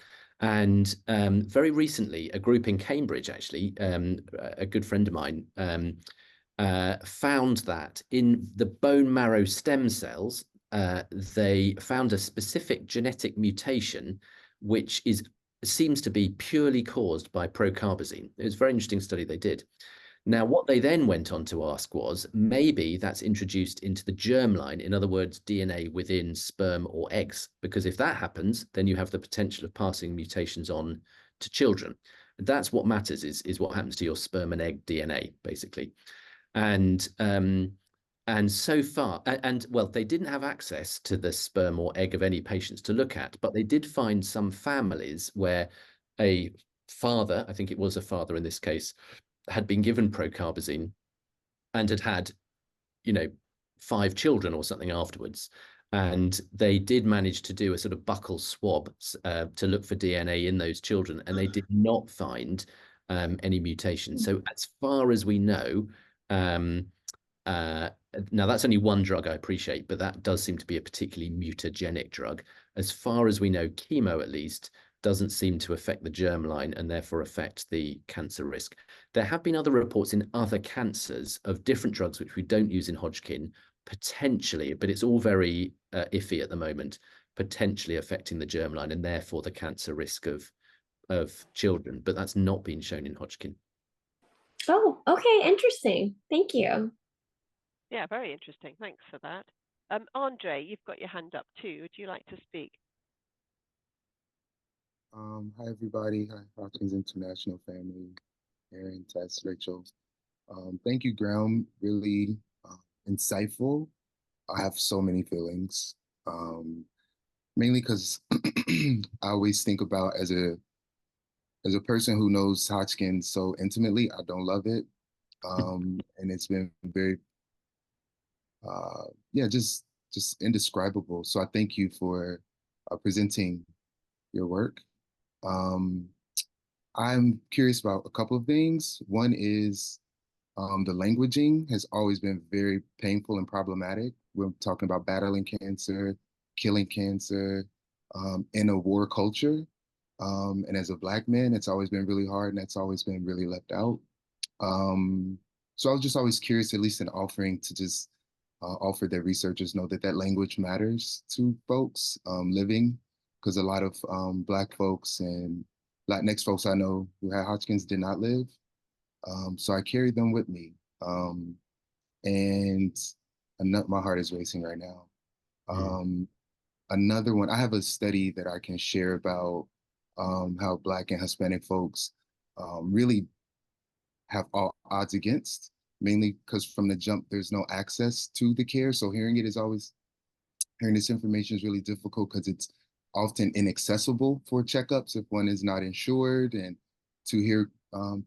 And very recently, a group in Cambridge, actually, a good friend of mine, found that in the bone marrow stem cells, they found a specific genetic mutation which seems to be purely caused by procarbazine. It was a very interesting study they did. Now, what they then went on to ask was, maybe that's introduced into the germline, in other words, DNA within sperm or eggs, because if that happens, then you have the potential of passing mutations on to children. That's what matters, is what happens to your sperm and egg DNA, basically. And so far, well, they didn't have access to the sperm or egg of any patients to look at, but they did find some families where a father, I think it was a father in this case, had been given procarbazine and had 5 children or something afterwards. And they did manage to do a sort of buccal swab to look for DNA in those children, and they did not find any mutations. So as far as we know, now that's only one drug, I appreciate, but that does seem to be a particularly mutagenic drug. As far as we know, chemo at least doesn't seem to affect the germline and therefore affect the cancer risk. There have been other reports in other cancers of different drugs which we don't use in Hodgkin, potentially, but it's all very iffy at the moment, potentially affecting the germline and therefore the cancer risk of children, but that's not been shown in Hodgkin. Oh, okay, interesting. Thank you. Yeah, very interesting. Thanks for that. Andre, you've got your hand up too. Would you like to speak? Hi, everybody. Hi, Hodgkin's International family. Aaron, Tess, Rachel. Thank you, Graham. Really insightful. I have so many feelings, mainly because I always think about as a person who knows Hodgkin so intimately, I don't love it. And it's been very, yeah, just indescribable. So I thank you for presenting your work. Um, I'm curious about a couple of things. One is the languaging has always been very painful and problematic. We're talking about battling cancer, killing cancer, in a war culture. And as a Black man, it's always been really hard, and that's always been really left out. Um, so I was just always curious, at least in offering, to just offer that researchers know that that language matters to folks living, because a lot of Black folks and Latinx folks I know who had Hodgkin's did not live. So I carried them with me. And my heart is racing right now. Another one, I have a study that I can share about how Black and Hispanic folks really have all odds against, mainly because from the jump, there's no access to the care. So hearing this information is really difficult because it's often inaccessible for checkups if one is not insured. And to hear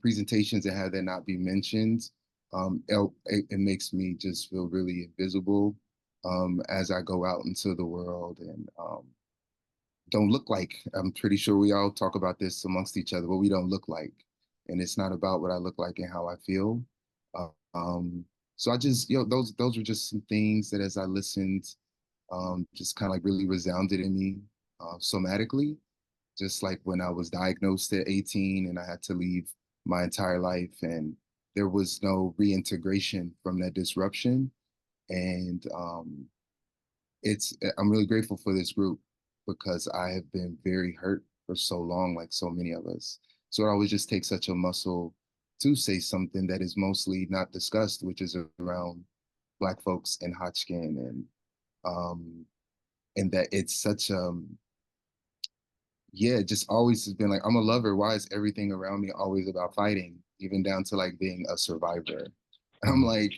presentations and have that not be mentioned, it makes me just feel really invisible as I go out into the world and don't look like. I'm pretty sure we all talk about this amongst each other, but we don't look like. And it's not about what I look like and how I feel. So I just, those were just some things that as I listened, just kind of like really resounded in me somatically. Just like when I was diagnosed at 18 and I had to leave my entire life, and there was no reintegration from that disruption. And I'm really grateful for this group because I have been very hurt for so long, like so many of us. So it always just takes such a muscle to say something that is mostly not discussed, which is around Black folks and Hodgkin, and that it's such yeah, it just always has been like, I'm a lover. Why is everything around me always about fighting, even down to like being a survivor? I'm like,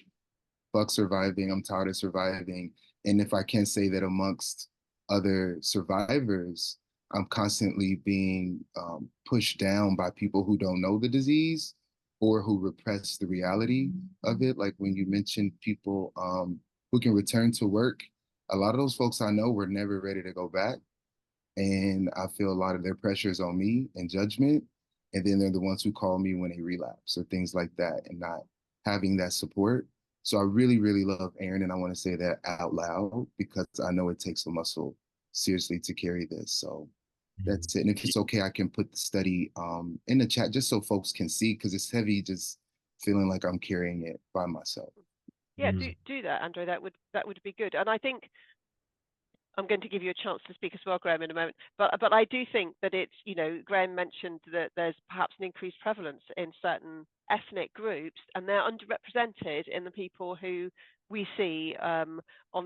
fuck surviving. I'm tired of surviving. And if I can say that amongst other survivors, I'm constantly being pushed down by people who don't know the disease or who repress the reality of it. Like when you mentioned people who can return to work, a lot of those folks I know were never ready to go back. And I feel a lot of their pressures on me and judgment. And then they're the ones who call me when they relapse or things like that, and not having that support. So I really, really love Aaron, and I want to say that out loud because I know it takes a muscle seriously to carry this. So that's it. And if it's okay, I can put the study in the chat just so folks can see, because it's heavy just feeling like I'm carrying it by myself. Yeah, do that, Andrew. That would be good. And I think I'm going to give you a chance to speak as well, Graham, in a moment. But I do think that it's, Graham mentioned that there's perhaps an increased prevalence in certain ethnic groups, and they're underrepresented in the people who we see on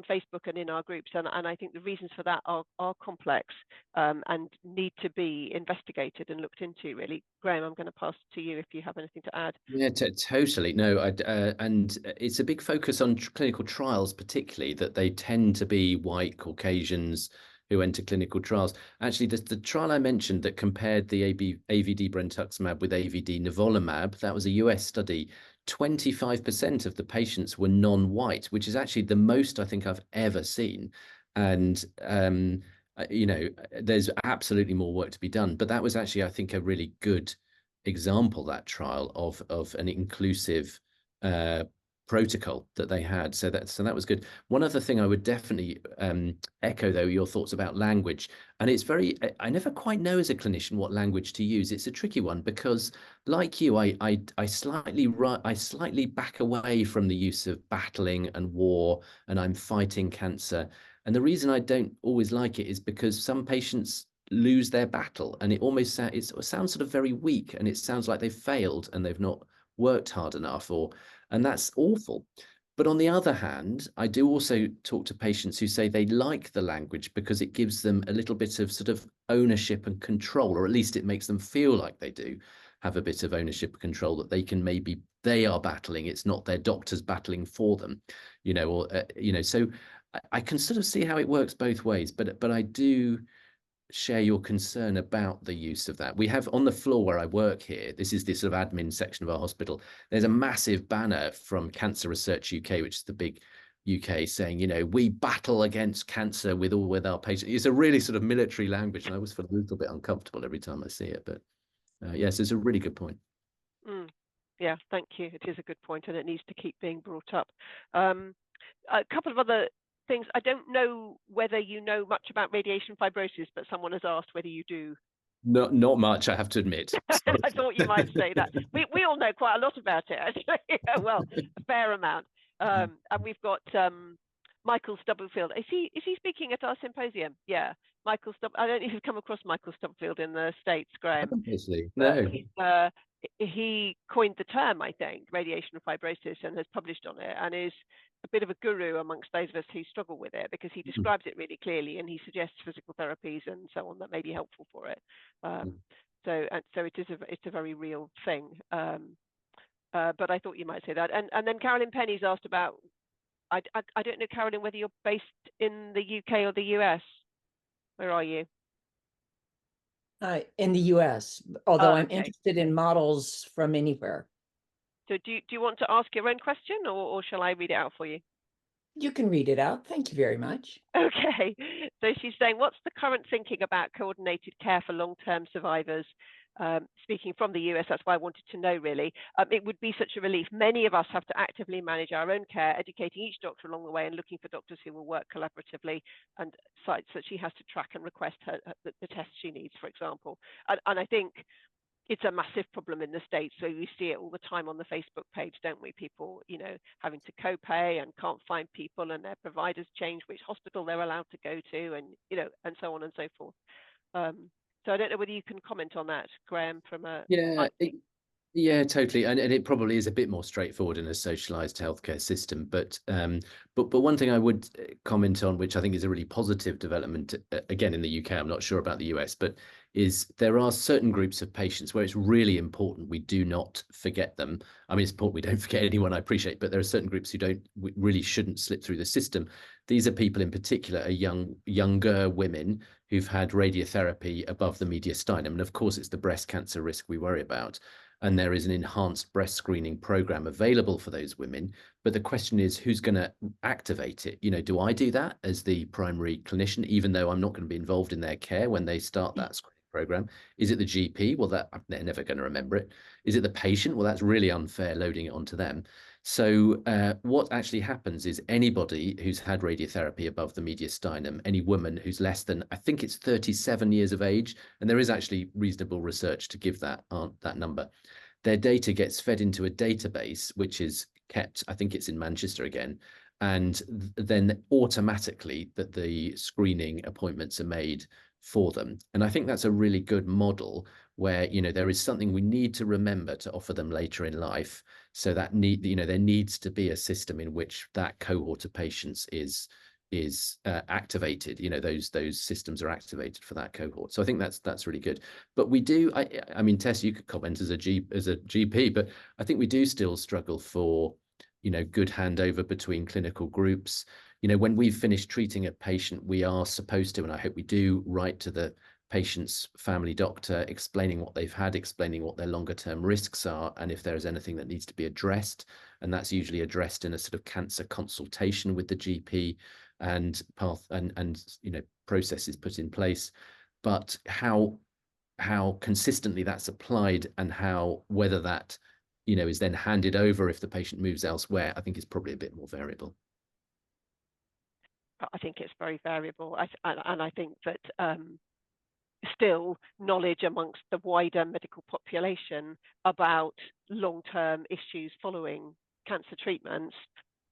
Facebook and in our groups. And I think the reasons for that are complex and need to be investigated and looked into, really. Graham, I'm going to pass to you if you have anything to add. Yeah, totally. No, and it's a big focus on clinical trials, particularly that they tend to be white Caucasians who enter clinical trials. Actually, the trial I mentioned that compared the AVD brentuximab with AVD nivolumab, that was a US study. 25% of the patients were non-white, which is actually the most I think I've ever seen. And there's absolutely more work to be done. But that was actually, I think, a really good example, that trial of an inclusive protocol that they had. So that was good. One other thing I would definitely echo, though, your thoughts about language. And it's I never quite know as a clinician what language to use. It's a tricky one because, like you, I slightly back away from the use of battling and war, and I'm fighting cancer. And the reason I don't always like it is because some patients lose their battle, and it sounds sort of very weak, and it sounds like they've failed and they've not worked hard enough, and that's awful. But on the other hand, I do also talk to patients who say they like the language because it gives them a little bit of sort of ownership and control, or at least it makes them feel like they do have a bit of ownership and control, that they are battling. It's not their doctors battling for them, or so I can sort of see how it works both ways, but I do share your concern about the use of that. We have on the floor where I work here, this is the sort of admin section of our hospital, there's a massive banner from Cancer Research UK, which is the big UK, saying, you know, we battle against cancer with our patients. It's a really sort of military language, and I always feel a little bit uncomfortable every time I see it. But yes, it's a really good point. Yeah, thank you. It is a good point, and it needs to keep being brought up. A couple of other things. I don't know whether you know much about radiation fibrosis, but someone has asked whether you do. Not much, I have to admit. I thought you might say that. We all know quite a lot about it, actually. Well, a fair amount. And we've got Michael Stubblefield. Is he speaking at our symposium? Yeah, Michael I don't know if you've come across Michael Stubblefield in the States, Graham. Obviously, no. He coined the term, I think, radiation fibrosis, and has published on it, and is a bit of a guru amongst those of us who struggle with it, because he describes it really clearly, and he suggests physical therapies and so on that may be helpful for it. So it's a very real thing. But I thought you might say that. And then Carolyn Penny's asked about, I don't know, Carolyn, whether you're based in the UK or the US. Where are you? In the US, although I'm Okay. interested in models from anywhere. So do you want to ask your own question, or shall I read it out for you? You can read it out. Thank you very much. Okay. So she's saying, what's the current thinking about coordinated care for long-term survivors? Speaking from the US, that's why I wanted to know, really. It would be such a relief. Many of us have to actively manage our own care, educating each doctor along the way and looking for doctors who will work collaboratively, and sites that she has to track and request the tests she needs, for example. And I think it's a massive problem in the States. So we see it all the time on the Facebook page, don't we? People, you know, having to co-pay and can't find people, and their providers change which hospital they're allowed to go to, and, you know, and so on and so forth. So I don't know whether you can comment on that, Graham, from a... Yeah, totally, and it probably is a bit more straightforward in a socialized healthcare system. But one thing I would comment on, which I think is a really positive development, again in the UK, I'm not sure about the US, but is there are certain groups of patients where it's really important we do not forget them. I mean, it's important we don't forget anyone, I appreciate, but there are certain groups who really shouldn't slip through the system. These are people in particular, younger women who've had radiotherapy above the mediastinum, and of course it's the breast cancer risk we worry about. And there is an enhanced breast screening program available for those women. But the question is, who's going to activate it? You know, do I do that as the primary clinician, even though I'm not going to be involved in their care when they start that screening program? Is it the GP? Well, they're never going to remember it. Is it the patient? Well, that's really unfair loading it onto them. So what actually happens is anybody who's had radiotherapy above the mediastinum, any woman who's less than, I think it's 37 years of age, and there is actually reasonable research to give that number, their data gets fed into a database, which is kept, I think it's in Manchester again, and then automatically that the screening appointments are made for them. And I think that's a really good model where, you know, there is something we need to remember to offer them later in life. So that there needs to be a system in which that cohort of patients is activated. You know, those systems are activated for that cohort. So I think that's really good. But we do, I mean, Tess, you could comment as a GP, but I think we do still struggle for, you know, good handover between clinical groups. You know, when we've finished treating a patient, we are supposed to, and I hope we do, write to the patient's family doctor, explaining what they've had, explaining what their longer term risks are, and if there is anything that needs to be addressed. And that's usually addressed in a sort of cancer consultation with the GP, and you know, processes put in place. But how consistently that's applied, and whether that, you know, is then handed over if the patient moves elsewhere, I think is probably a bit more variable. I think it's very variable, and I think that still knowledge amongst the wider medical population about long-term issues following cancer treatments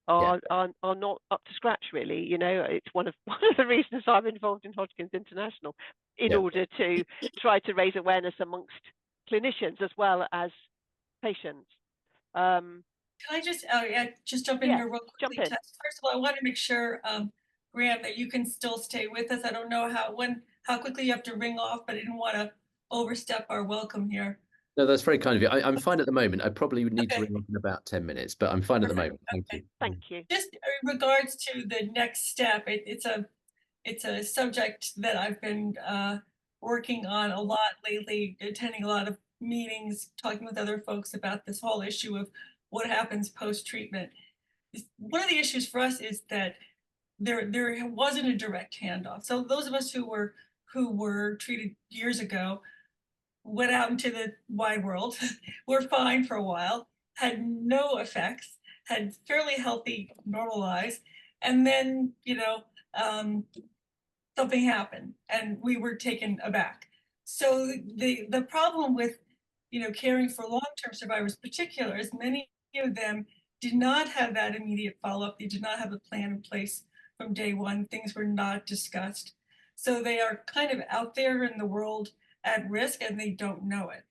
are not up to scratch, really. You know, it's one of the reasons I'm involved in Hodgkin's International, in order to try to raise awareness amongst clinicians as well as patients. Can I just jump in here real quickly? Jump in. First of all, I want to make sure, Graham, that you can still stay with us. I don't know how quickly you have to ring off, but I didn't want to overstep our welcome here. No, that's very kind of you. I'm fine at the moment. I probably would need to ring up in about 10 minutes, but I'm fine at the moment. Thank you. Thank you. Just in regards to the next step, it's a subject that I've been working on a lot lately, attending a lot of meetings, talking with other folks about this whole issue of what happens post-treatment. One of the issues for us is that there wasn't a direct handoff. So those of us who were treated years ago went out into the wide world, were fine for a while, had no effects, had fairly healthy, normal lives, and then, something happened and we were taken aback. So the problem with, caring for long-term survivors in particular is many of them did not have that immediate follow-up. They did not have a plan in place from day one. Things were not discussed. So they are kind of out there in the world at risk and they don't know it.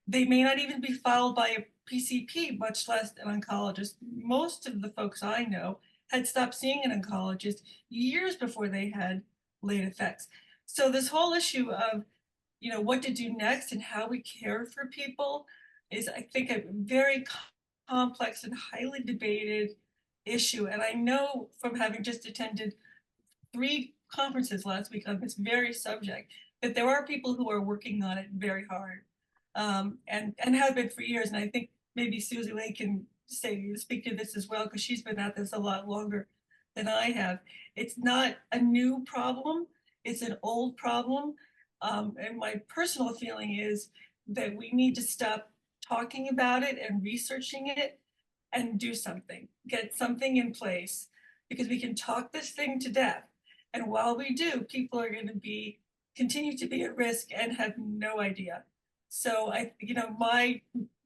They may not even be followed by a PCP, much less an oncologist. Most of the folks I know had stopped seeing an oncologist years before they had late effects. So this whole issue of, what to do next and how we care for people is, I think, a very complex and highly debated issue. And I know from having just attended 3 conferences last week on this very subject that there are people who are working on it very hard, and have been for years. And I think maybe Susie Lane can speak to this as well, because she's been at this a lot longer than I have. It's not a new problem, it's an old problem. And my personal feeling is that we need to stop talking about it and researching it and do something, get something in place, because we can talk this thing to death. And while we do, people are going to continue to be at risk and have no idea. So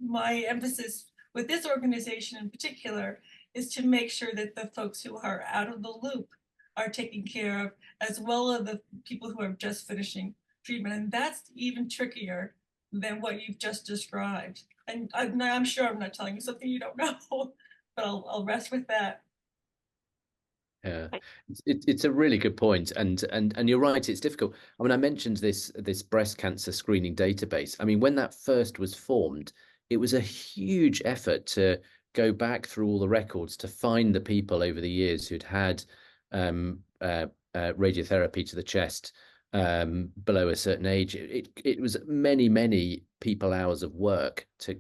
my emphasis with this organization in particular is to make sure that the folks who are out of the loop are taken care of, as well as the people who are just finishing treatment. And that's even trickier than what you've just described. And I'm sure I'm not telling you something you don't know, but I'll rest with that. Yeah, it's a really good point, and you're right. It's difficult. I mean, I mentioned this breast cancer screening database. I mean, when that first was formed, it was a huge effort to go back through all the records to find the people over the years who'd had radiotherapy to the chest below a certain age. It was many people hours of work to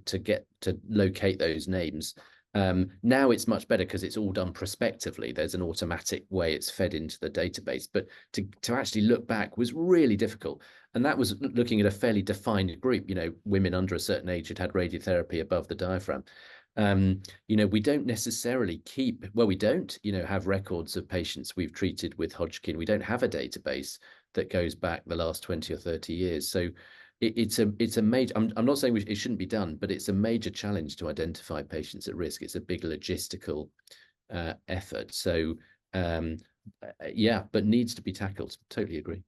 locate those names. Now it's much better because it's all done prospectively. There's an automatic way it's fed into the database, but to actually look back was really difficult. And that was looking at a fairly defined group, women under a certain age had radiotherapy above the diaphragm. We don't necessarily we don't, have records of patients we've treated with Hodgkin. We don't have a database that goes back the last 20 or 30 years. So it's a major, I'm not saying it shouldn't be done, but it's a major challenge to identify patients at risk. It's a big logistical effort. So yeah, but needs to be tackled. Totally agree.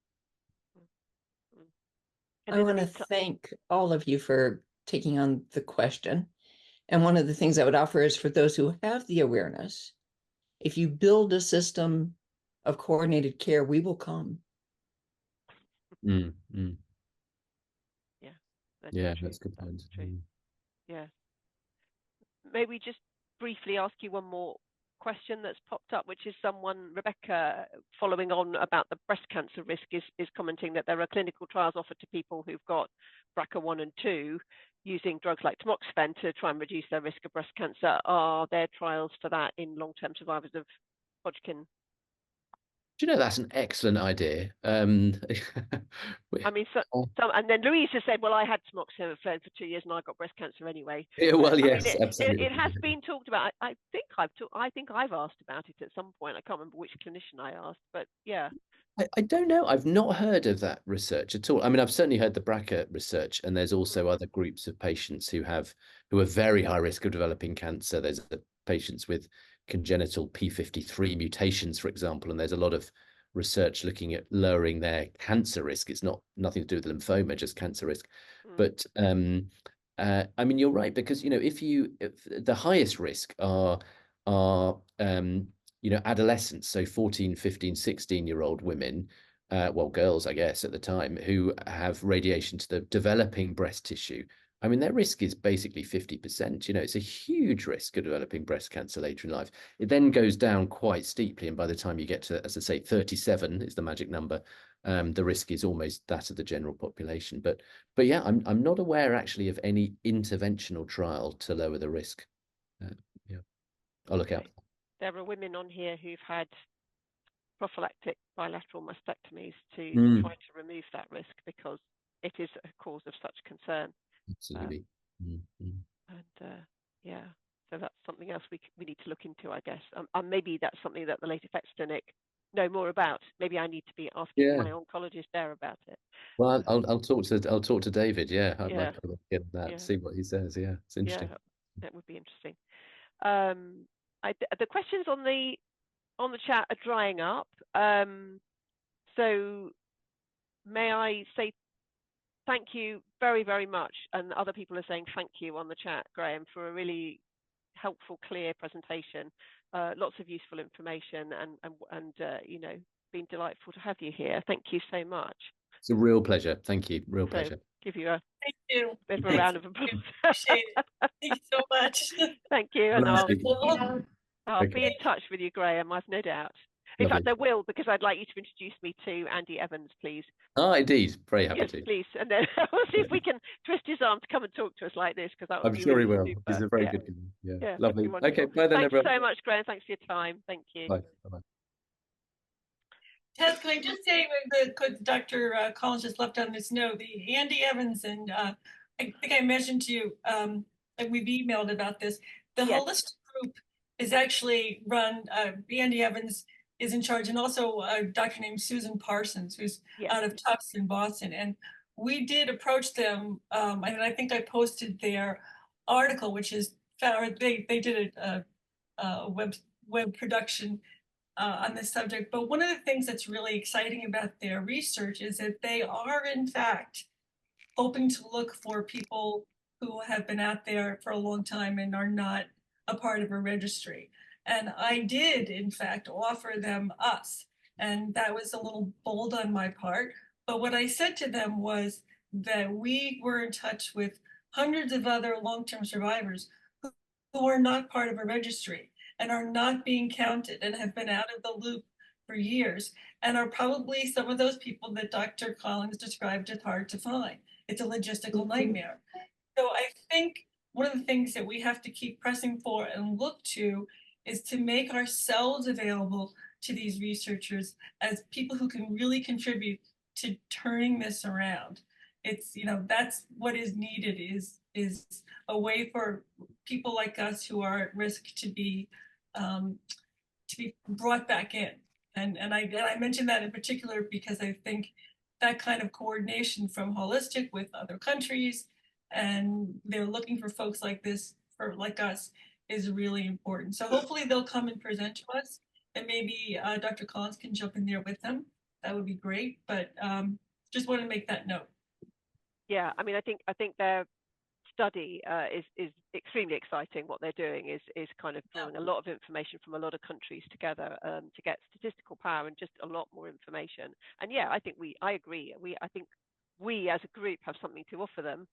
I want to thank all of you for taking on the question. And one of the things I would offer is for those who have the awareness, if you build a system of coordinated care, we will come. Yeah, that's a good point. Yeah. Maybe just briefly ask you one more question that's popped up, which is Rebecca, following on about the breast cancer risk, is commenting that there are clinical trials offered to people who've got BRCA1 and 2 using drugs like tamoxifen to try and reduce their risk of breast cancer. Are there trials for that in long-term survivors of Hodgkin? Do you know, that's an excellent idea. I mean, and then Louise has said, well, I had tamoxifen for 2 years and I got breast cancer anyway. Yeah, well, yes, I mean, absolutely. It has been talked about. I think I've asked about it at some point. I can't remember which clinician I asked, but yeah. I don't know. I've not heard of that research at all. I mean, I've certainly heard the BRCA research, and there's also other groups of patients who are very high risk of developing cancer. There's the patients with congenital P53 mutations, for example, and there's a lot of research looking at lowering their cancer risk. It's nothing to do with lymphoma, just cancer risk. But I mean, you're right, because if the highest risk are adolescents, so 14, 15, 16-year-old women, well, girls, I guess, at the time, who have radiation to the developing breast tissue. I mean, their risk is basically 50%. You know, it's a huge risk of developing breast cancer later in life. It then goes down quite steeply. And by the time you get to, as I say, 37 is the magic number, the risk is almost that of the general population. But yeah, I'm not aware actually of any interventional trial to lower the risk. Yeah, I'll look out. There are women on here who've had prophylactic bilateral mastectomies to try to remove that risk because it is a cause of such concern. Absolutely. Yeah, so that's something else we need to look into, I guess. And maybe that's something that the late effects clinic know more about. Maybe I need to be asking my oncologist there about it. Well, I'll talk to David. Yeah, I'd like to look at that, see what he says. Yeah, it's interesting. Yeah, that would be interesting. The questions on the chat are drying up. So may I say thank you very, very much. And other people are saying thank you on the chat, Graham, for a really helpful, clear presentation. Lots of useful information and you know, been delightful to have you here. Thank you so much. It's a real pleasure. Thank you. Real pleasure. Give you a bit of a Thanks. round of applause. Appreciate it. Thank you so much. Thank you. And I'll Okay. be in touch with you, Graham, I've no doubt. In Lovely. fact, I will, because I'd like you to introduce me to Andy Evans, please. Oh, indeed. Very happy Yes, to. please. And then we'll see if we can twist his arm to come and talk to us like this, because that would I'm be sure really he will. super. He's a very good guy. Yeah. That'd be Lovely. wonderful. Okay. Bye then, Thanks everyone. so much, Graham. Thanks for your time. Thank you. Bye. Bye. Tess, can I just say, because Dr. Collins just left on this note, the Andy Evans, and I think I mentioned to you, like we've emailed about this, the holistic group is actually run, Andy Evans is in charge, and also a doctor named Susan Parsons, who's out of Tufts in Boston. And we did approach them, and I think I posted their article, which is, they did a web production on this subject. But one of the things that's really exciting about their research is that they are, in fact, hoping to look for people who have been out there for a long time and are not a part of a registry. And I did, in fact, offer them us. And that was a little bold on my part. But what I said to them was that we were in touch with hundreds of other long-term survivors who are not part of a registry and are not being counted and have been out of the loop for years and are probably some of those people that Dr. Collins described as hard to find. It's a logistical nightmare. So I think one of the things that we have to keep pressing for and look to is to make ourselves available to these researchers as people who can really contribute to turning this around. It's, you know, that's what is needed is a way for people like us who are at risk to be brought back in. And I mentioned that in particular because I think that kind of coordination from Holistic with other countries, and they're looking for folks like this, like us, is really important. So hopefully they'll come and present to us, and maybe Dr. Collins can jump in there with them. That would be great. But just want to make that note. Yeah, I mean, I think their study is extremely exciting. What they're doing is kind of drawing a lot of information from a lot of countries together to get statistical power and just a lot more information. And yeah, I agree. I think we as a group have something to offer them,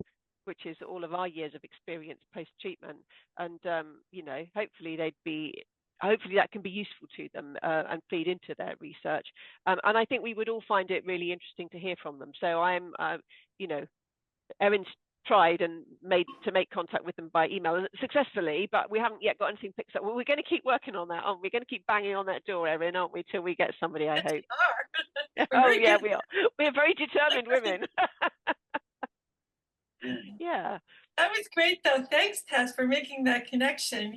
which is all of our years of experience post-treatment. And you know, hopefully that can be useful to them and feed into their research. And I think we would all find it really interesting to hear from them. So I'm, you know, Erin's tried and made to make contact with them by email successfully, but we haven't yet got anything picked up. Well, we're going to keep working on that, aren't we? We're going to keep banging on that door, Erin, aren't we, till we get somebody, I hope. Oh yeah, we are. We're very determined women. Yeah. That was great, though. Thanks, Tess, for making that connection.